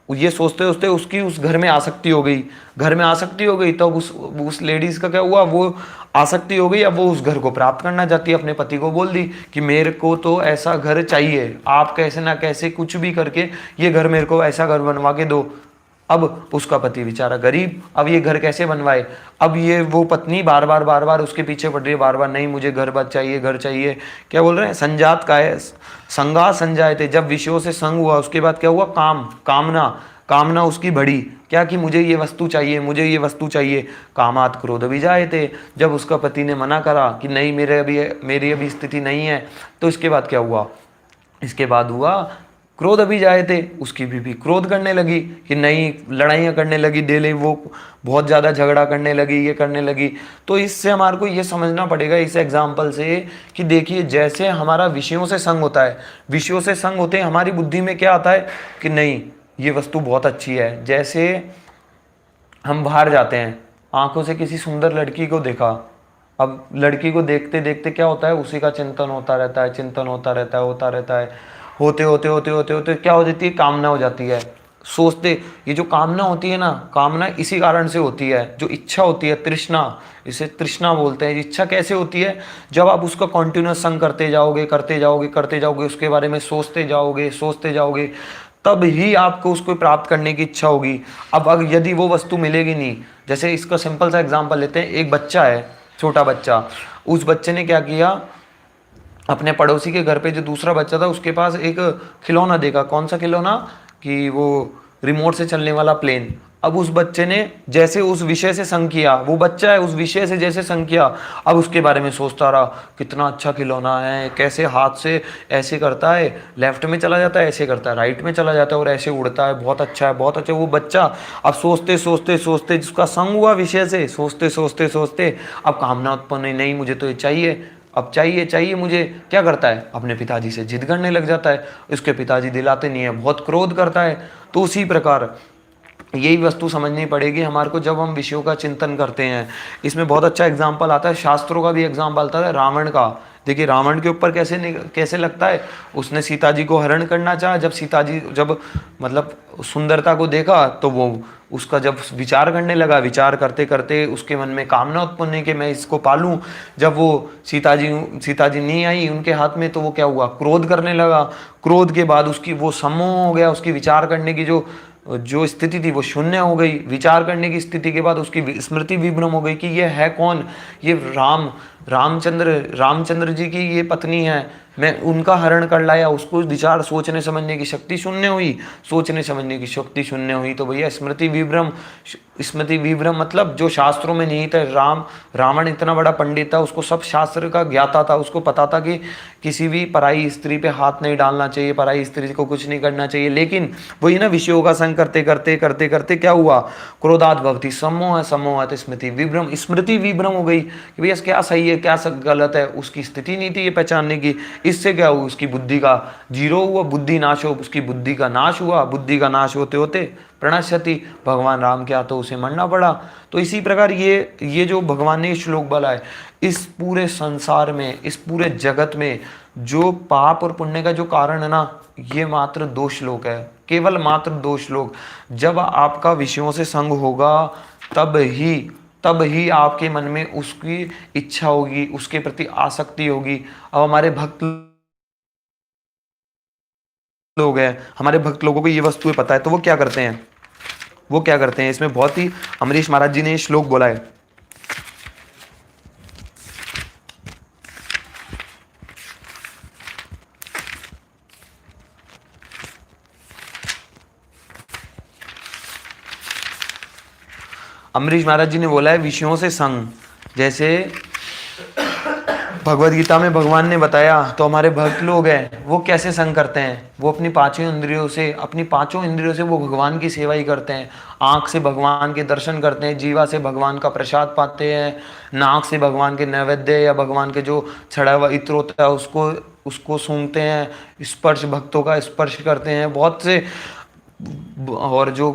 D: ये सोचते सोचते उसकी उस घर में आसक्ति हो गई, घर में आसक्ति हो गई। तब उस लेडीज का क्या हुआ, वो आसक्ति हो गई। अब वो उस घर को प्राप्त करना चाहती है, अपने पति को बोल दी कि मेरे को तो ऐसा घर चाहिए, आप कैसे ना कैसे कुछ भी करके ये घर मेरे को ऐसा घर बनवा के दो। अब उसका पति बेचारा गरीब, अब ये घर कैसे बनवाए। अब ये वो पत्नी बार बार उसके पीछे पड़ रही है, बार नहीं मुझे घर चाहिए, घर चाहिए। क्या बोल रहे हैं, संजात का है, संगा संजाए थे। जब विषयों से संग हुआ उसके बाद क्या हुआ, कामना उसकी बढ़ी। क्या कि मुझे ये वस्तु चाहिए, मुझे ये वस्तु चाहिए। कामात क्रोध भी जाए थे। जब उसका पति ने मना करा कि नहीं मेरी अभी स्थिति नहीं है, तो इसके बाद क्या हुआ, इसके बाद हुआ क्रोध अभी जाए थे। उसकी बीवी क्रोध करने लगी कि नहीं, लड़ाइयाँ करने लगी डेली, वो बहुत ज़्यादा झगड़ा करने लगी, ये करने लगी। तो इससे हमारे को ये समझना पड़ेगा इस एग्जाम्पल से कि देखिए जैसे हमारा विषयों से संग होता है, विषयों से संग होते हैं हमारी बुद्धि में क्या आता है कि नहीं ये वस्तु बहुत अच्छी है। जैसे हम बाहर जाते हैं, आंखों से किसी सुंदर लड़की को देखा, अब लड़की को देखते देखते क्या होता है, उसी का चिंतन होता रहता है, चिंतन होता रहता है। होते होते क्या हो जाती है, कामना हो जाती है। सोचते, ये जो कामना होती है ना, कामना इसी कारण से होती है। जो इच्छा होती है, तृष्णा, इसे तृष्णा बोलते हैं। इच्छा कैसे होती है, जब आप उसका कॉन्टिन्यूस संग करते जाओगे, उसके बारे में सोचते जाओगे, तब ही आपको उसको प्राप्त करने की इच्छा होगी। अब अगर यदि वो वस्तु मिलेगी नहीं, जैसे इसका सिंपल सा एग्जांपल लेते हैं, एक बच्चा है, छोटा बच्चा, उस बच्चे ने क्या किया, अपने पड़ोसी के घर पे जो दूसरा बच्चा था उसके पास एक खिलौना देखा। कौन सा खिलौना, कि वो रिमोट से चलने वाला प्लेन। अब उस बच्चे ने जैसे उस विषय से संग किया, वो बच्चा है, उस विषय से जैसे संग किया, अब उसके बारे में सोचता रहा, कितना अच्छा खिलौना है, कैसे हाथ से ऐसे करता है, लेफ्ट में चला जाता है, ऐसे करता है, राइट में चला जाता है और ऐसे उड़ता है, बहुत अच्छा है, बहुत अच्छा। वो बच्चा अब सोचते जिसका संग हुआ विषय से, सोचते अब कामना उत्पन्न हुई, नहीं मुझे तो ये चाहिए, अब चाहिए मुझे। क्या करता है, अपने पिताजी से जिद करने लग जाता है, उसके पिताजी दिलाते नहीं है, बहुत क्रोध करता है। तो उसी प्रकार यही वस्तु समझनी पड़ेगी हमारे को जब हम विषयों का चिंतन करते हैं। इसमें बहुत अच्छा एग्जाम्पल आता है, शास्त्रों का भी एग्जाम्पल आता है रावण का। देखिए रावण के ऊपर कैसे लगता है, उसने सीता जी को हरण करना चाहा। जब सीता जी मतलब सुंदरता को देखा तो वो उसका जब विचार करने लगा, विचार करते करते उसके मन में कामना उत्पन्न हुई कि मैं इसको पालूं। जब वो सीता जी नहीं आई उनके हाथ में, तो वो क्या हुआ, क्रोध करने लगा। क्रोध के बाद उसकी वो सम्मोह हो गया, उसकी विचार करने की जो स्थिति थी वो शून्य हो गई। विचार करने की स्थिति के बाद उसकी स्मृति विभ्रम हो गई कि ये है कौन, ये रामचंद्र जी की ये पत्नी है, मैं उनका हरण कर लाया। उसको विचार सोचने समझने की शक्ति शून्य हुई, सोचने समझने की शक्ति शून्य हुई। तो भैया स्मृति विभ्रम मतलब जो शास्त्रों में नहीं था। रावण इतना बड़ा पंडित था, उसको सब शास्त्र का ज्ञाता था, उसको पता था कि किसी भी पराई स्त्री पे हाथ नहीं डालना चाहिए, पराई स्त्री को कुछ नहीं करना चाहिए। लेकिन वही ना, विषयों का संग करते करते क्या हुआ, क्रोधात भवति सम्मोह सम्मोहात स्मृति विभ्रम हो गई कि भैया क्या सही है क्या गलत है, उसकी स्थिति नहीं थी ये पहचानने की। इससे क्या हुआ, उसकी बुद्धि का जीरो हुआ, बुद्धि नाश हो, उसकी बुद्धि का नाश हुआ। बुद्धि का नाश होते होते प्रणश्यति, भगवान राम क्या तो उसे मरना पड़ा। तो इसी प्रकार ये जो भगवान ने श्लोक बोला है, इस पूरे संसार में, इस पूरे जगत में जो पाप और पुण्य का जो कारण है ना, ये मात्र 2 श्लोक है, केवल मात्र 2 श्लोक। जब आपका विषयों से संग होगा तब ही आपके मन में उसकी इच्छा होगी, उसके प्रति आसक्ति होगी। अब हमारे भक्त लोग हैं, हमारे भक्त लोगों को ये वस्तुएं पता है, तो वो क्या करते हैं, इसमें बहुत ही अमरीश महाराज जी ने श्लोक बोला है। अमरीश महाराज जी ने बोला है विषयों से संग, जैसे भगवद गीता में भगवान ने बताया, तो हमारे भक्त लोग हैं वो कैसे संग करते हैं, वो अपनी पांचों इंद्रियों से वो भगवान की सेवा ही करते हैं। आँख से भगवान के दर्शन करते हैं, जीवा से भगवान का प्रसाद पाते हैं, नाक से भगवान के नैवेद्य या भगवान के जो छड़ा हुआ इत्र होता है उसको सूंघते हैं, स्पर्श भक्तों का स्पर्श करते हैं बहुत से। और जो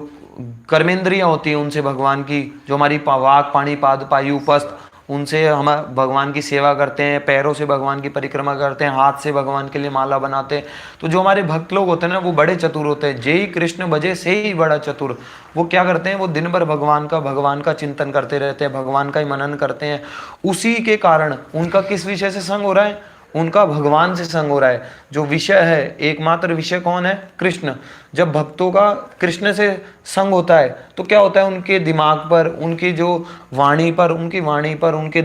D: कर्मेंद्रियां होती हैं उनसे भगवान की, जो हमारी वाक पाणी पाद पायु उपस्थ, उनसे हम भगवान की सेवा करते हैं, पैरों से भगवान की परिक्रमा करते हैं, हाथ से भगवान के लिए माला बनाते हैं। तो जो हमारे भक्त लोग होते हैं ना, वो बड़े चतुर होते हैं। जय कृष्ण भजे से ही बड़ा चतुर। वो क्या करते हैं, वो दिन भर भगवान का चिंतन करते रहते हैं, भगवान का ही मनन करते हैं। उसी के कारण उनका किस विषय से संग हो रहा है, उनका भगवान से संग हो रहा है। जो विषय है, एकमात्र विषय कौन है, कृष्ण। जब भक्तों का कृष्ण से संग होता है तो क्या होता है, उनके दिमाग पर, उनकी जो वाणी पर, उनके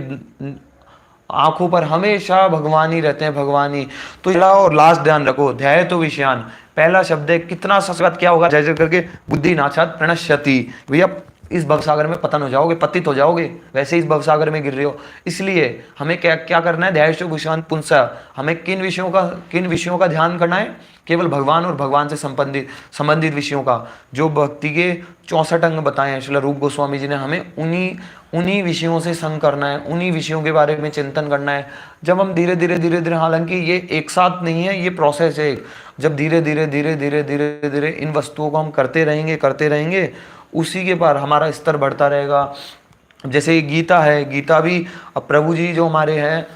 D: आंखों पर हमेशा भगवान ही रहते हैं, भगवान ही। तो और लास्ट ध्यान रखो, ध्याय तो विषयान, पहला शब्द है, कितना सस्कृत क्या होगा, जय करके बुद्धि नाशात प्रणश्यति। भैया इस भवसागर में पतन हो जाओगे, पतित हो जाओगे, वैसे इस भवसागर में गिर रहे हो। इसलिए हमें क्या करना है, ध्यायश्च विषयान पुंसः। हमें किन विषयों का ध्यान करना है, केवल भगवान और भगवान से संबंधित विषयों का। जो भक्ति के 64 अंग बताए हैं श्रील रूप गोस्वामी जी ने, हमें उन्हीं विषयों से संग करना है, उन्हीं विषयों के बारे में चिंतन करना है। जब हम धीरे धीरे, हालांकि ये एक साथ नहीं है, ये प्रोसेस है। जब धीरे धीरे इन वस्तुओं को हम करते रहेंगे, उसी के पर हमारा स्तर बढ़ता रहेगा। जैसे गीता है, गीता भी अब प्रभु जी जो हमारे हैं,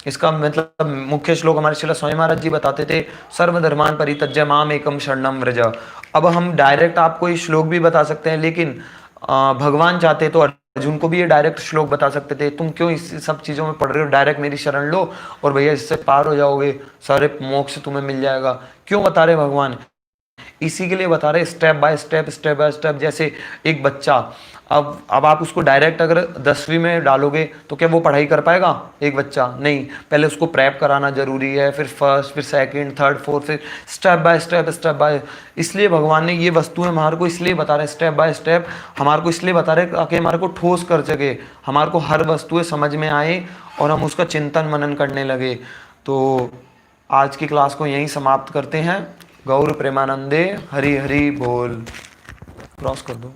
D: इसका मतलब मुख्य श्लोक हमारे श्रील स्वामी महाराज जी बताते थे, सर्वधर्मान परित्यज्य माम एकम शरणम व्रज। अब हम डायरेक्ट आपको ये श्लोक भी बता सकते हैं, लेकिन भगवान चाहते तो अर्जुन को भी ये डायरेक्ट श्लोक बता सकते थे, तुम क्यों इस सब चीज़ों में पढ़ रहे हो, डायरेक्ट मेरी शरण लो और भैया इससे पार हो जाओगे, सारे मोक्ष तुम्हें मिल जाएगा। क्यों बता रहे भगवान, इसी के लिए बता रहे, स्टेप बाय स्टेप। जैसे एक बच्चा, अब आप उसको डायरेक्ट अगर 10वीं में डालोगे तो क्या वो पढ़ाई कर पाएगा, एक बच्चा? नहीं, पहले उसको प्रेप कराना जरूरी है, फिर फर्स्ट, फिर सेकंड, थर्ड, फोर्थ, फिर स्टेप बाय। इसलिए भगवान ने ये वस्तुएं हमारे को इसलिए बता रहे, स्टेप बाय स्टेप हमारे को इसलिए बता रहे ताकि हमारे को ठोस कर सके, हमारे को हर वस्तुएं समझ में आए और हम उसका चिंतन मनन करने लगे। तो आज की क्लास को यहीं समाप्त करते हैं। गौर प्रेमानंदे, हरि हरि बोल। क्रॉस कर दो।